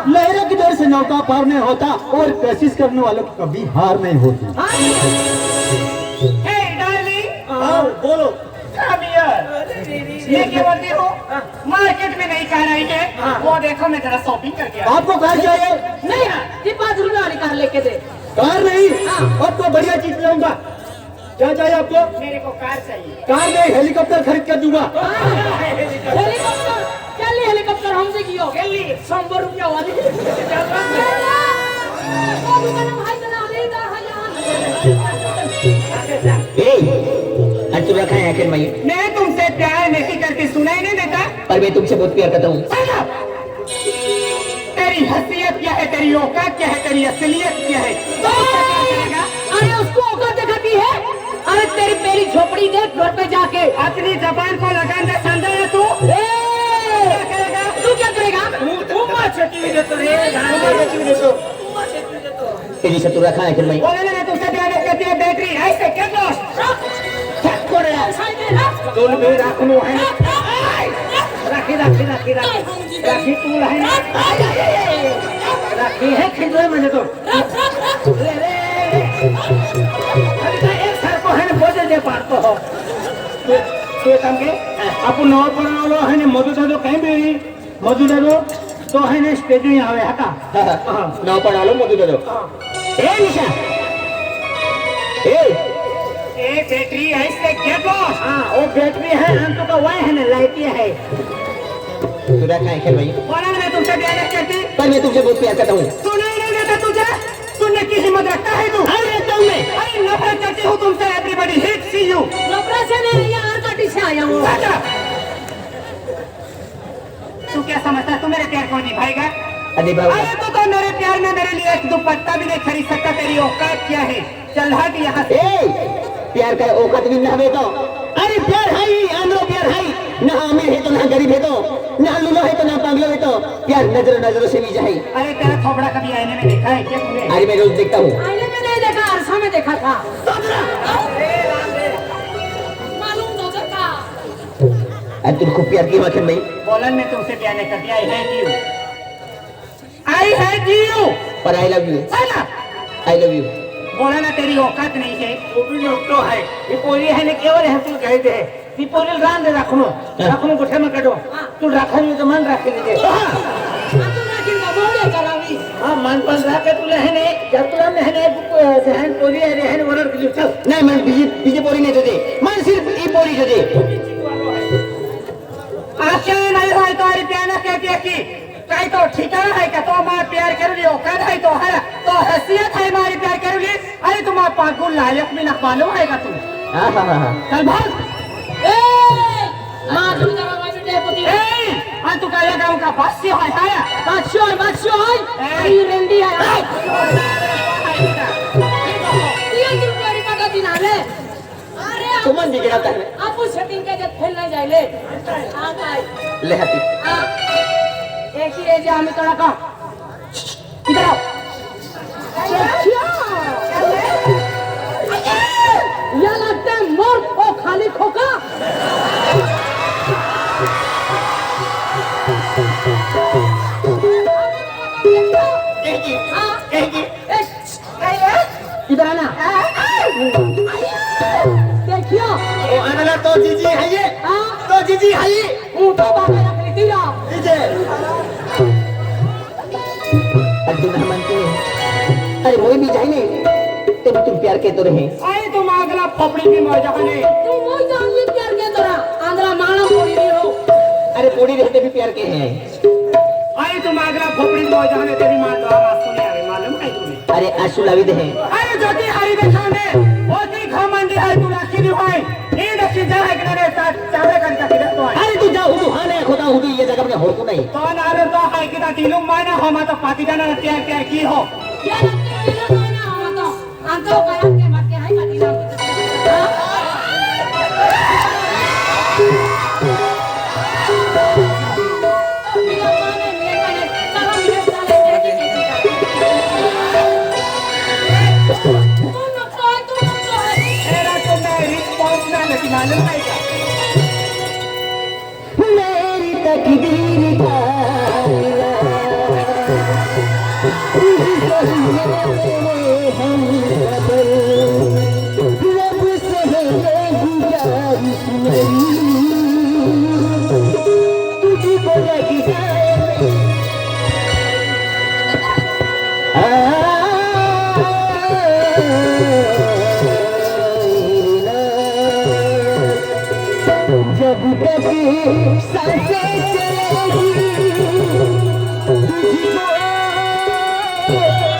A: लहरे की डर से नौका पार नहीं होता, और कोशिश करने वालों की कभी हार नहीं होती।
C: हे डार्लिंग,
A: बोलो।
C: come here। ये क्या बोलती हो? मार्केट में नहीं कह रही है, वो देखो मैं जरा शॉपिंग करके आया।
A: आपको कार चाहिए?
B: नहीं है, ये 5 रुपए वाली कार लेके दे।
A: कार नहीं, आपको बढ़िया चीज लाऊंगा। क्या चाहिए आपको?
C: मेरे को कार चाहिए।
A: कार नहीं, हेलीकॉप्टर खरीद कर दूंगा।
B: हेलीकॉप्टर चल हेलीकॉप्टर हमसे कियो 100 रुपया वाली।
D: तू रखा है आखिर में?
C: मैं तुमसे प्यार नहीं करती, सुनाई नहीं देता?
D: पर मैं तुमसे बहुत प्यार करता हूँ।
C: तेरी हैसियत क्या है, तेरी औकात क्या है, तेरी असलियत क्या है?
B: अरे उसको औकात दिखाती है। अरे तेरी पहली झोपड़ी देख घर पे जाके।
C: अपनी जबान को लगान दे, समझा है तू? क्या करेगा?
B: तू क्या करेगा?
D: तेरी से तू रखा है आखिर में?
C: बोले ना तुमसे प्यार नहीं करती है, बैटरी ऐसे क्या
A: तुम भी रखनो है, रखी रखी रखी रखी रखी तू है ना, रखी है खिंचोए मैंने तो। अरे तो एक सर को है ना बोझे दे पारतो हो तो तमके आपको नौ पड़ालो है ना मधु दादो कहीं भी मधु दादो तो है ना स्टेज में आवे हका
D: नौ पढ़ा लो मधु दे दो।
A: ए निशा ए
C: बैटरी ऐसे क्या बॉस?
A: हाँ वो बैटरी है, हम तो का वही है ना लाइट है।
D: तू रखा है आखिर में?
C: बोला ना मैं तुमसे प्यार नहीं करती,
D: पर मैं तुमसे बहुत प्यार करता हूँ।
C: सुनाई नहीं देता तुझे? सुनने की हिम्मत रखता है तू?
A: अरे तुम में
C: अरे नफरत करती हूँ तुमसे, एवरीबॉडी हेट्स यू।
B: नफरत से नहीं, यहाँ आरकाटी से आया हूँ।
C: तू क्या समझता है, तू मेरे प्यार को निभाएगा?
D: अरे बाबा,
C: अरे तो मेरे प्यार में मेरे लिए एक दुपट्टा भी नहीं खरीद सकता, तेरी औकात क्या है? चल हट यहाँ से।
D: प्यार का औकात भी ना हवे तो। अरे प्यार है ही, आंध्रो प्यार है, ना अमीर है तो ना गरीब है तो, ना लूलो है तो ना पागलो है तो, प्यार नजर नजरों से भी जाए।
C: अरे तेरा थोपड़ा कभी आईने में देखा है क्या तूने?
D: अरे मैं रोज देखता हूँ।
B: आईने में नहीं देखा, अरसा में देखा था। मालूम तो था।
D: अरे तुमको प्यार की आखिर में?
C: बोलन में तुमसे प्यार नहीं करती, I hate you, I hate you.
D: Per I love you,
C: साला
D: आई लव यू।
C: बोला ना तेरी औकात नहीं है।
A: वो भी तो है ये पोरी है ने केवल है तू कह दे ती पोरी रान दे रखनो रखनो गोठे में काटो तू रखनी तो मन रख दे।
B: तू राखी का बोले चलावी।
A: हां मन पर रख के तू रहने जब तू रहने जहन पोरी है रहने वरर के चल
D: नहीं मन बीजे पोरी नहीं दे, मन सिर्फ ई पोरी दे।
C: आशा नहीं है तो अरे प्यार ना कहती है कि कहीं तो ठिकाना है क्या? तो मां प्यार करोगी, औकात है तो है, तो हैसियत है हमारी प्यार करोगी। अरे तुम आप पागल लायक भी ना मालूम है तुम?
D: हाँ हाँ हाँ हाँ।
C: चल भाग।
B: माँ तुम जरा बाजू दे पुती।
C: तू क्या गाँव का बादशाह है?
B: बादशाह है। ये रेंडी है। 3 रुपये का दिन आले। अरे
D: तू मन दिखना कर
B: आप सेटिंग के जब खेल नहीं जाइले। हाँ भाई।
D: ले हाथी।
B: एक ही है जो हमें थोड़ा का। इधर आओ। यह लगता है मोर ओ खाली खोका। इधर आना। देखियो।
A: ओ अनला तो जीजी है ये, तो जीजी है ये
B: तो बाबा रख ली थी आप।
D: अर्जुन मानते हैं। अरे वो भी जाए तो तुम प्यार के तो रहे।
C: अरे तुम अगला पपड़ी की मौजा ने।
B: तुम वो जान ली प्यार के तरह आंध्रा माना पोड़ी नहीं हो।
D: अरे पोड़ी रहते भी प्यार के हैं।
C: अरे तुम अगला पपड़ी की मौजा ने, तेरी मां तो आवाज सुने आवे मालूम है तुम्हें?
D: अरे आंसू लावी दे हैं।
C: अरे ज्योति हरी देखाने वो ती घमंडी है, तू राखी दी होय। ये देखी जा है कि ने साथ चावे कर के रखतो है।
D: होती ये जगह में होतो नाही
C: तो नारे तो है कि ता तिलुम माना हो मा तो पाती जाना प्यार प्यार की हो
B: Ya nanti bilang mana awak tu? Angkau kayak ke mat ke hai kat dilam. Bilang mana? Salam dia salam jadi jadi. Tu nak kau tu.
C: Era तो मैं रिस्पांस ना लेती मालूम है क्या
D: मेरी तकदीर का रब से है गुजारिश तुझको लग जाए जब तक सांसें चलेगी तुझको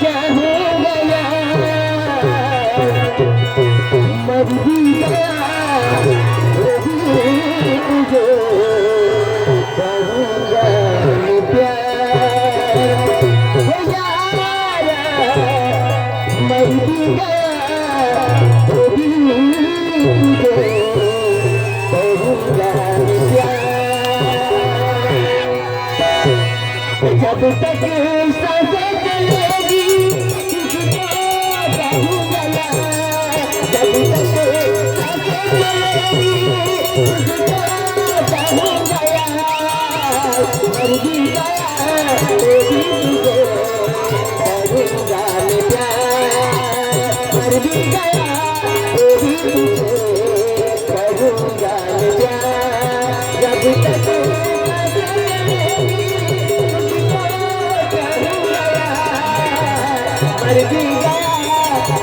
D: चाहूंगा मर भी गया तुझे करूंगा प्यार हो यारा मर भी गया तुझे जब तक सांसें चलेगी तुझको चाहूंगा जब तक सांसें चलेगी तुझको चाहूंगा मर भी गया तो भी तुझे करूंगा प्यार मर भी गया तो भी तुझे करूंगा प्यार जब तक मर भी गया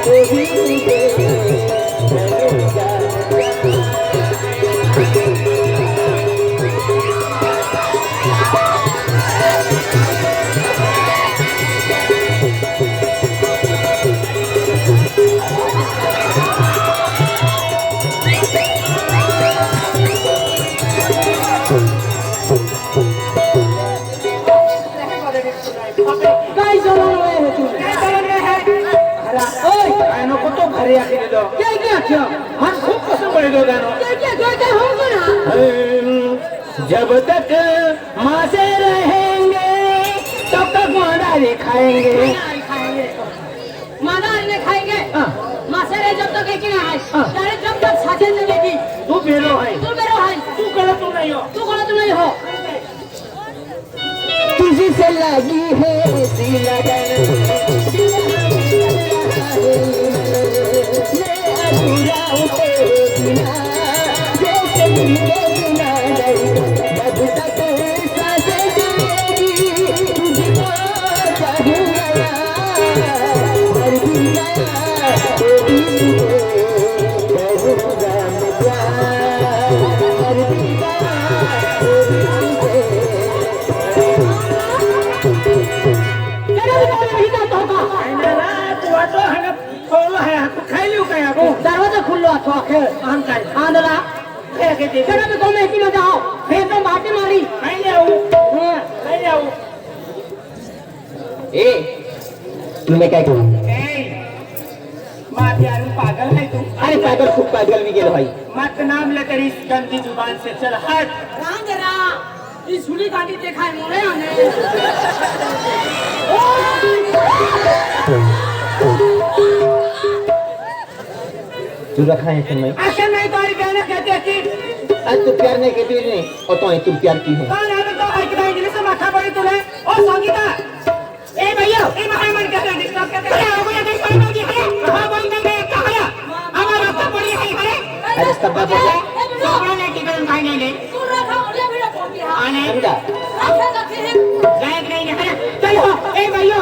D: तो भी तुझे करूंगा
B: Guys, jalan away tu. Oi,
C: आनो को तो घरे आके दे दो
B: क्या क्या?
C: हां खूब पसंद पड़े दो गानो
B: क्या हो गया?
C: जब तक माँ से रहेंगे तब तक मादारी खाएंगे
B: मादार ने खाएंगे
C: हाँ।
B: मासेरे जब तक एक ना है
C: हाँ।
B: तारे जब तक साथे चलेगी
C: तू बेरो है
B: तू मेरा है
C: तू गलत तो नहीं हो
B: तू गलत नहीं हो
D: तुझसे लगी है सी लगन मैं अधूरा हूँ तेरे बिना जैसे मेरे बिना नहीं जब तक सांसें चलेगी तुझको चाहूंगा मर भी गया तो भी तुझे करूंगा मैं प्यार मर भी गया तो भी तुझे
B: तेरा भी बोल नहीं जाता होगा
C: ना तू तो है खोलो है खाई लियो क्या को
B: दरवाजा खुल्लो अथवा आखे
C: हम का
B: आंदला
C: के दे
B: तेरा भी कौन है कि ना जाओ फिर तो बाटे मारी
C: खाई ले आओ खाई ले आओ
D: ए तुम्हें क्या कहूँ
C: ए मां प्यार पागल है तू
D: अरे पागल खूब पागल भी गेल भाई
C: मत नाम ले तेरी इस गंदी जुबान से चल हट
B: राम जरा ये सुली काटी देखा है मोरे आने
D: तू रखा है समय
C: आशा नहीं तारी बहन कहती है कि
D: आज तू प्यार नहीं कहती नहीं और तो तुम प्यार की हो
C: कौन है तो है कि इंग्लिश से माथा पड़ी तूने ओ संगीता ए भैया ए महामन कह रहा डिस्टर्ब करते हैं हो गया देख पाई होगी है हां बंद कर दे कहां हमारा रास्ता पड़ी है
D: अरे सब बात है
C: कौन है कि बहन भाई नहीं ले
B: तू रखा ओले भी रखो भी हां
C: आने
D: समझा
B: रखा रखे है
C: गायक नहीं है चलो ए भैया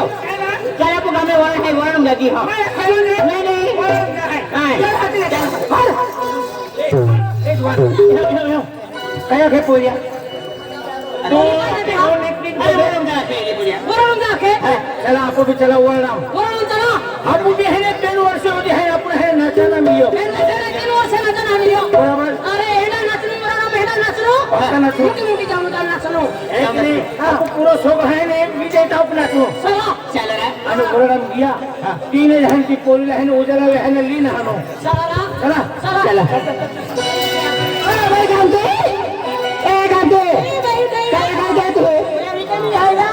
C: चलो को गाने वाला है वाला लगी हो नहीं नहीं चल हाथ ले चल कया के पूरिया
B: वरुण जाके
C: चला आपको भी चला वरनाम
B: वरुण चला
C: आपको भी है 3 वर्ष होती है आपण है नाचना मियो
B: मेरे तेरे 3 वर्ष नचना मिलियो
C: बराबर
B: अरे एडा नचनु मरा मेडा नचनु
C: पक्का नचू
B: मोटी मोटी जाऊं नाचनो
A: एक नाही आपण पुरो सोग आहे ने मी देत आहोत ना तू
B: चला
D: चला रे
A: आणि वरडम गया तीन जण ती पोरी आहे ने उजरा आहे ने लीन हानो
B: चला ना
A: चला
B: चला
A: अरे भाई गांधी ए गांधी काय गांधी तू
B: रिटर्न आहे ना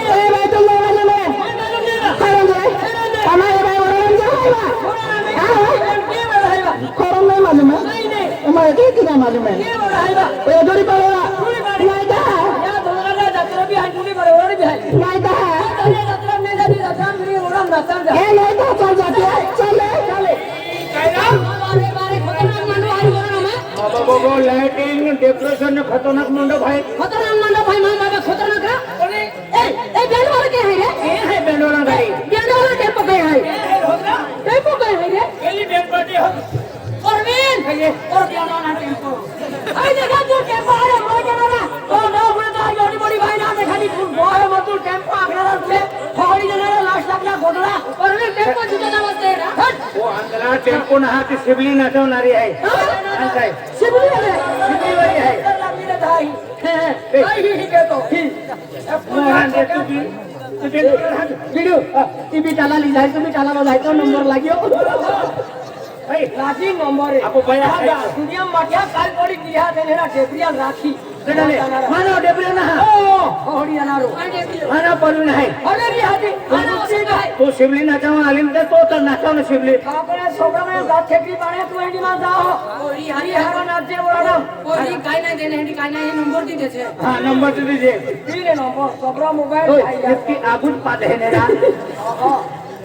A: ए भाई तुम लोग ने हमारे भाई वरडम जाएगा खरम नहीं मालूम है हमारे के कितना मालूम है ये दूरी पड़ेगा नहीं था नहीं था ये नहीं था चल जाती है चले बाबा लाइटिंग डेकोरेशन खतरनाक मंडप है
B: खतरनाक ए बैंड वाला क्या है रे
A: ये है बेलोना गाड़ी
B: बैंड वाला टेम्पो क्या है टेम्पो क्या है रे
C: गेली बेनपटी हो
B: परवीन और बैंड वाला टेम्पो आई देखा तू टेम्पो आ रहा मोटे वाला ओ नो बोले तो आई बड़ी भाई ना देखा नी तू बोए मत तू टेम्पो आगरा से थोड़ी जगह लास्ट लगना घोटला परवीन टेम्पो जुदा ना बसते ना
A: वो अंदर टेम्पो ना हाथ सिबली नाचवणारी आहे काय
B: शिवली है
A: सिबली वाली आहे
B: टीव्ही चालाली जाय तुम्ही चालायला जायचं नंबर लाग्यो
C: लागी नंबर है
A: आपको भैया
C: दुनिया मटिया काल पड़ी दिया देना टेबरिया राखी
A: मानो डेबरे ना
C: होड़ी अनारो
A: मानो परवीन आहे
C: अरे री हाथी
A: तो शिवली नाचावून आली तर तो तर नाचाव ना शिवली
C: कापने छोकरा में गात ठेकरी पाणे तू एंडी मा जाओ होड़ी हरी हरा नाचे बोला
B: पोरी काय नाही देणे हेडी काय नाही नंबर दी देছে
A: हा नंबर तो दीजिए
C: तीन नंबर छोकरा मोबाइल
A: इसकी आगुन पात है नेरा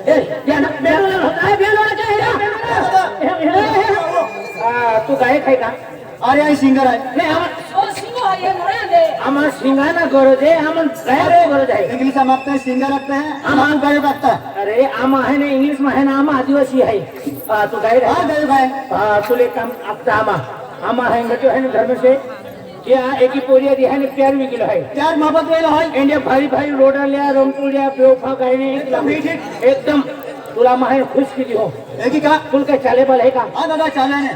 A: ए या ना बेलोला होता है बेलोला क्या है तू गायक आहे का
D: अरे आई सिंगर आहे
A: नाही
B: ओ सिंगो आहे मोरे दे
A: आम्हाला शिंगाना गरज आहे आम्हाला गायक गरज आहे
D: इंग्लिश हम आपते सिंगर रखते हैं हम गायक रखता है
A: अरे आम आहे ना इंग्लिश में है ना आम आदिवासी आहे तू गायक
D: हाँ
A: आहे
D: गायक है
A: तुले काम आपता आमा आहे गटो है ना धर्म से या एक ही पोरिया दी है ना प्यार भी किलो है
D: प्यार मोहब्बत वेला है
A: इंडिया भारी भारी रोडा लिया रमपुलिया बेवफा गायने एकदम तुला माहे खुश की हो
D: एक ही का
A: तुल काय चालेबल आहे का
D: हाँ दादा चाले ने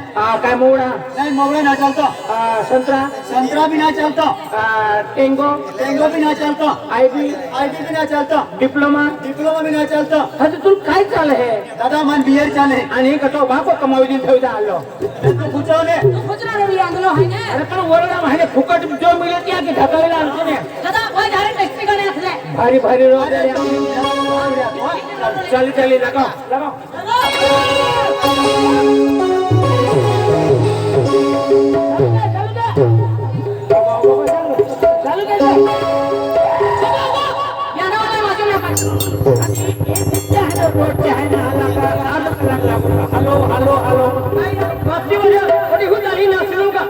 A: काय मोवडा
D: नहीं मोगरा ना चलता
A: संतरा
D: संतरा भी ना चलता
A: टेंगो
D: टेंगो भी ना चलता
A: आईबी
D: आईटी भी ना चलता
A: डिप्लोमा
D: डिप्लोमा भी ना चलता
A: हा तुल काय चाल है
D: दादा मन बियर चाले
A: आणि कतो बाको कमावी दिन ठेवता आलो
D: तू पूछो ने
B: तू खुचरा रे अंगलो है ने
A: अरे पण वरडा माहे फुकट जो मिले त्या की ढकालेला आणतो ने
B: दादा कोई डायरेक्ट टॅक्सी करने असले
A: भारी भारी रोड चली चली लगाओ
B: चालू कर या ना वाला माझे ना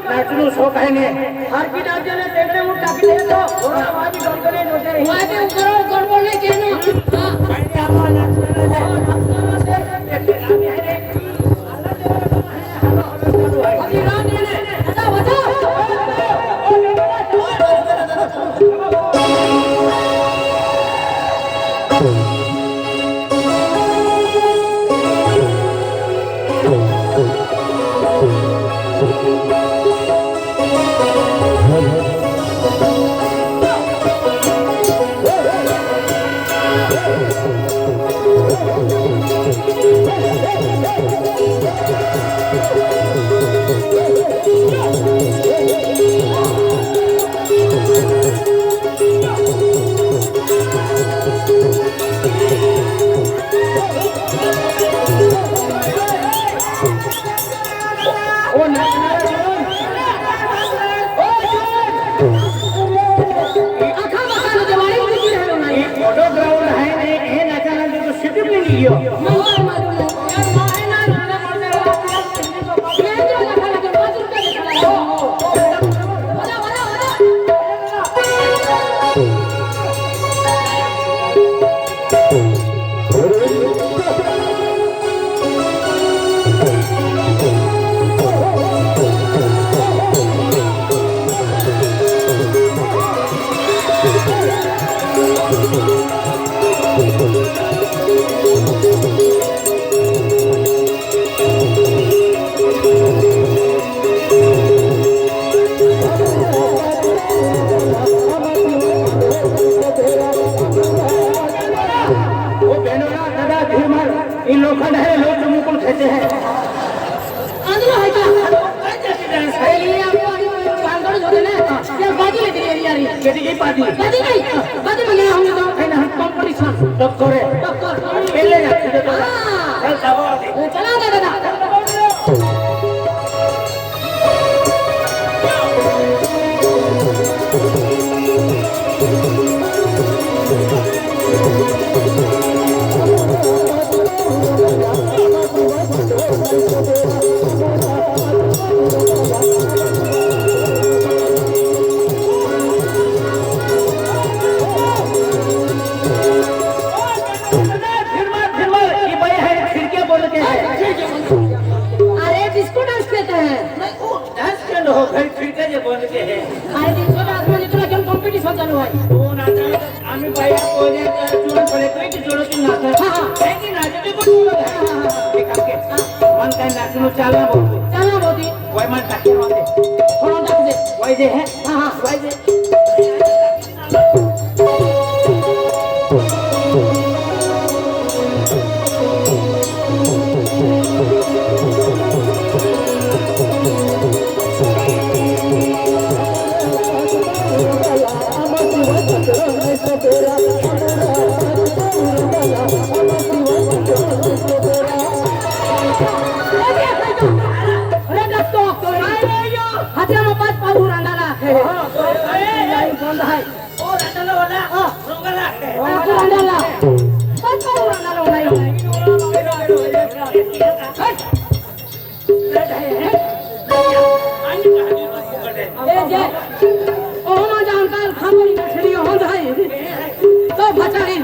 A: नाचनो शौक आहे ने
C: हरकी डाके ने टेबरे मुंह टाकी दे तो और आवाज गड़गड़े होते रही
B: वादे करो गड़बड़ नहीं केनो हां अभी रात ने दादा बता आखा मकान दिवाळी किती राहिलो नाही
A: मोठो ग्राउंड आहे ने हे नाचायला जो सिटी में लियो
B: मला मालूम नाही यार माय ना ना बोलते ये जो लखा लगे 5 रुपये देता वाला वाला है अंदर है क्या ये आपको काम करो छोटे ने ये बाजी ले दिए यार
C: केटी की पार्टी
B: बाजी नहीं बाजी में गया हम तो है ना कंपटीशन
C: टक्कर है
B: टक्कर
C: खेलने जाते
B: हां
C: चल
B: चला दे दादा अरे डिस्को डांस कहते हैं अरे डिस्को डांस में इतना क्या कंपटीशन चालू है
C: चालना
B: चलना बहुत ही
C: वैमान टाके
B: थोड़ा डांस दे
C: वैजे है
B: हां
C: वैजे
B: अरे डॉक्टर हाथी में बात पाऊ रंडाला है बंद है रंडाला बात पाऊ रंडाला नहीं ए जे ओ ना जानकार खामरी खड़ी हो जाए तो बचारी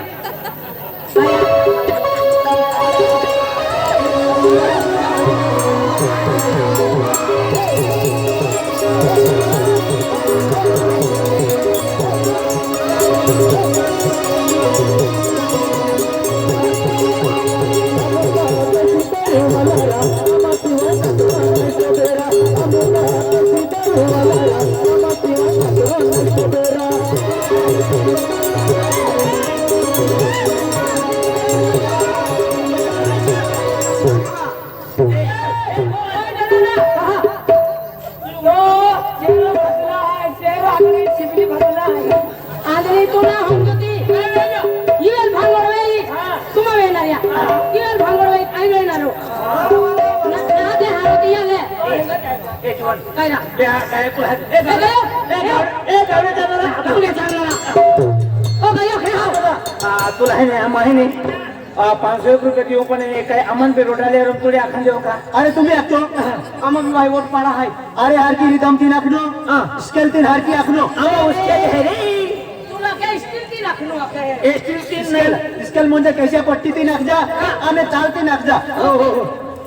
B: आदमी तो ना हम गति इवेल भांगरवे तुम वेनारिया इवेल भांगरवे आई वेनारो ना दे हारतिया ले कायरा तुले जाना ओ गयो खेहाओ
C: तुला है ना माहिनी 500 रुपये की ओपन है काय अमन पे रोडाले रम तुले आखन देऊ का
A: अरे तुम्ही आखतो
C: अमन भाई वोट पड़ा है
A: अरे हार की रिदम तीन आखनो स्केल तीन हार की आखनो
C: उसके है रे
B: तुला के स्टील की रखनो आके
C: स्टील तीन नहीं
A: स्केल म्हणजे कैसे पट्टी तीन आख जा आम्ही चाल तीन आख जा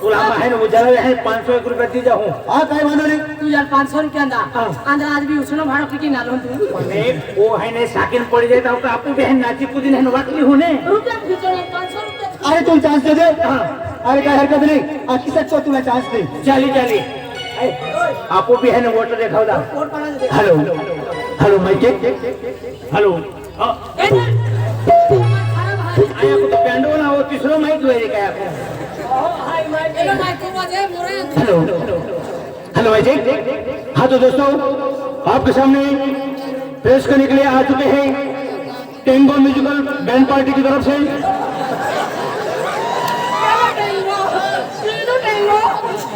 C: तुला है ना उजाला है 500 रुपये दी जाऊं
A: हा काय म्हणू रे
B: तू यार 500 रुपया अंदा अंदर आज भी उसनो भाड़ो की ना लो तू
C: वो है ने साकिन पड़ जाता हो का आपू बहन नाची कूदी नहीं वाटली होने
B: रुपया खिचोड़े 500 रुपया
A: अरे तुला चान्स दे दे अरे काय हरकत नाही आखी सच्चो तुला चान्स दे
C: चली चली आपू भी है ना वोट देखाव दा
B: वोट पड़ा दे
C: हेलो हेलो माइक हेलो
B: ए ना खराब है
C: आया को तो पेंडो ना वो तीसरो माइक हुए रे क्या
B: हेलो माइक को बजे मोरे
C: हेलो हेलो भाई जी हाँ तो दोस्तों आपके सामने पेश करने के लिए आ चुके हैं टेंगो म्यूजिकल बैंड पार्टी की तरफ से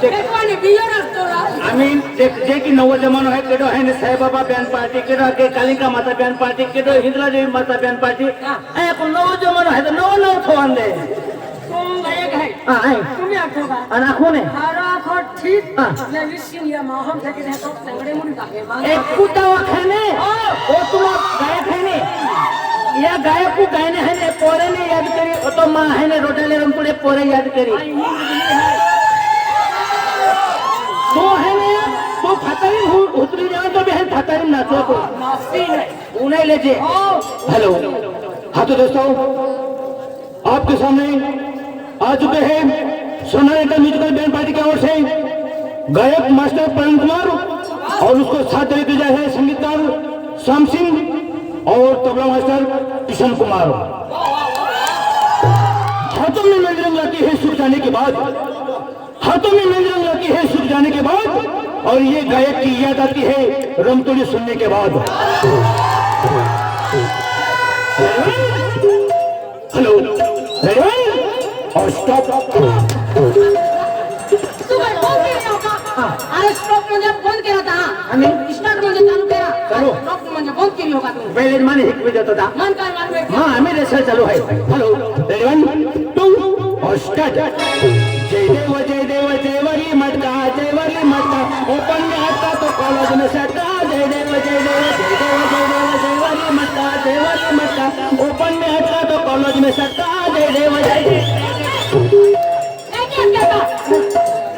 B: देखवानी बियो रखतोरा
C: आई मीन जे की नव जमानो है केडो है ने साई बाबा बैंड पार्टी केडो के कालिका माता बैंड पार्टी केडो हिंदला देवी माता बैंड पार्टी ए को नव जमानो है तो नव नव थोन दे
B: तुम एक है
C: हां आई
B: तुम्ही आठोगा
C: अना कोने
B: हारा खो ठीक ले लिसिन या माहम থেকে দেখো तंगड़े मुड़ी काके
C: एक कुत्ता खाने ओ तुम गायक है ने या गायक को गायने है ने पोरे ने याद करी ओ तो मां है ने रोटाले रमपुड़े पोरे याद करी तो है ने तो फतरी उतरी जाओ तो बहन फतरी नाचो को
B: नासी है
C: उन्हें ले जे हेलो हाँ तो दोस्तों आपके सामने आ चुके हैं सोनालिका म्यूजिकल बैंड पार्टी की ओर से गायक मास्टर प्रणव कुमार और उसको साथ देते जाए है संगीतकार श्याम सिंह और तबला मास्टर किशन कुमार। हाथों में मंदिर लाती है सुख जाने के बाद हाथों में मंजरंग आती है सूख जाने के बाद, और ये गायक की याद आती है रमतोड़ी सुनने के बाद। हेलो और स्टॉप।
B: तू काय फोन केली होता? अरे स्टॉप म्हणजे बंद केला होता.
A: आणि
B: स्टार्ट म्हणजे चालू केला.
A: चालू.
B: स्टॉप म्हणजे बंद केली होता तू.
A: पहिले माने हिकवी देत होता.
B: मन काय मारवे?
A: हाँ आम्ही रेसल चालू आहे.
C: हेलो 1 2 और स्टार्ट। जय देव जय देव जयवरी मटका, जयवरी मटका ओपन में आता तो कॉलेज में सट्टा। जय देव जय देव जय देव जय देव जयवरी मटका, जयवरी मटका ओपन में आता तो कॉलेज में सट्टा। जय देव जय देव।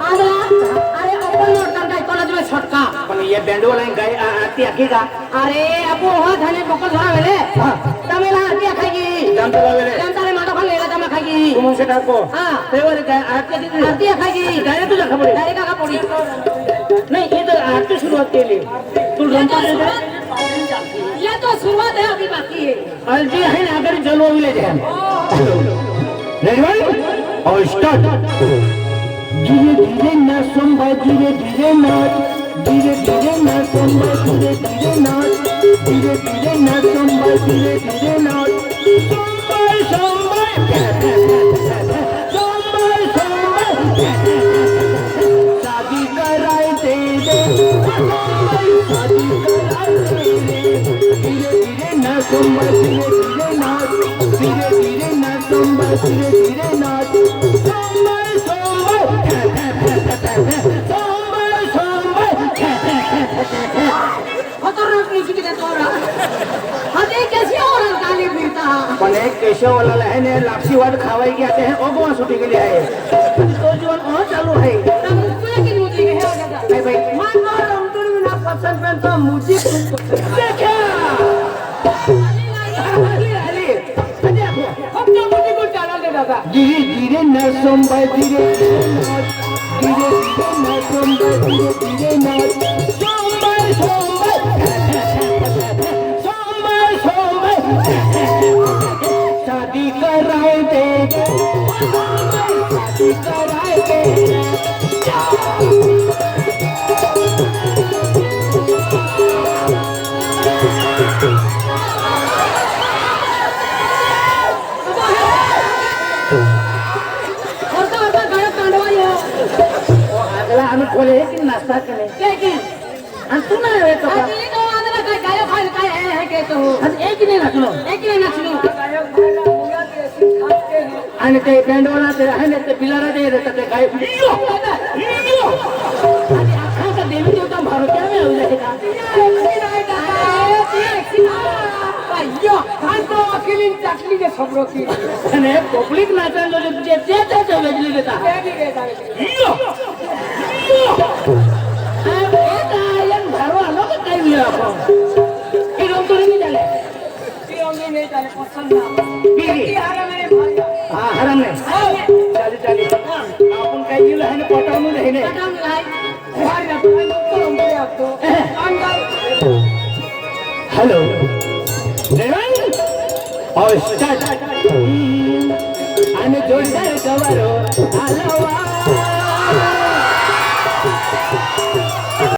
B: अरे अपन नोटदार काय कॉलेज में छटका.
A: पण ये बँड वाला गाय आरती आखी का
B: अरे अपो हो थाने बकल धरा वेले. तमेला आरती खागी.
A: जानता लावेले
B: जनता रे माटो खाले तमा खागी.
A: तुमन से टाको
B: हां.
A: तेवर गाय आरती किती
B: आरती खागी.
A: गाय तुझ्या खबर आहे
B: डायरेक्ट का पोडी.
A: नाही हे तर आरती सुरुवात केली तू रमता
B: ये तो शुरुआत है अभी बाकी है.
A: अलजी आहे ना अगर जलवा विलेज है।
C: रेडी और स्टार्ट। धीरे धीरे नाच संभा, धीरे धीरे नाच, धीरे धीरे नाच संभा, धीरे धीरे नाच, धीरे धीरे नाच संभा, धीरे धीरे नाच। संभल संभल संभल शादी कराए दे दे, शादी कराए दे दे। धीरे धीरे नाच संभा, धीरे धीरे नाच, धीरे धीरे नाच संभा, धीरे धीरे नाच। संभल
B: खतरनाक म्यूजिक है तोरा. अरे कैसे और गाली फिरता.
A: पण एक केशववाला आहे ने लापसी वाट खावाई की आते हैं ओगवा सुटी गेली आहे तो जीवन और चालू आहे
B: तब तुझे की म्यूजिक है हो जाता.
A: काय बाई
B: मन और अंतुर में ना पसंद पेंटा म्यूजिक
A: देखा आली आली
B: हम तो म्यूजिक को चला दे दादा.
C: धीरे धीरे नाच संभा, धीरे धीरे नाच, धीरे धीरे नाच संभा, धीरे धीरे नाच। संभल संभल संभल शादी कराए दे, शादी कराए दे।
B: और तो गायक तांडवाई हो.
A: अगला आम्ही खोले की नाश्ता केले
B: लेकिन
A: आणि तू नाही रे तो का
B: आज ये तो आंध्र का गायक फाइल काय है के तो.
A: आणि एक नाही नाचलो
B: एक ने नाचलो. गायक फाइल मुया के सिखाते हैं.
A: आणि ते बँडवाला ते आहे ना ते पिलारा ते येतात ते काय आणि अख्खा का देवी देवता भारत में होऊ जाते का
B: अय्यो तो अकेली चाटली के सबरो की.
A: आणि पब्लिक नाचायला जो तुझे ते वेगळी देता भारो आलो का काय वेळ आपण हे रमतोडी नाही झाले
B: तिरंगी नहीं जाने पसंद ना.
A: बिगी
B: हारा मेरे भाई.
A: हा हराम नाही चाली चाली आपण काय दिलं आहे ना पटावून नाही नाही
B: कदम लाई. भाई ना तो हम पे आप तो अंदर.
C: हेलो रेडी और स्टार्ट। आणि जोरदार गवारो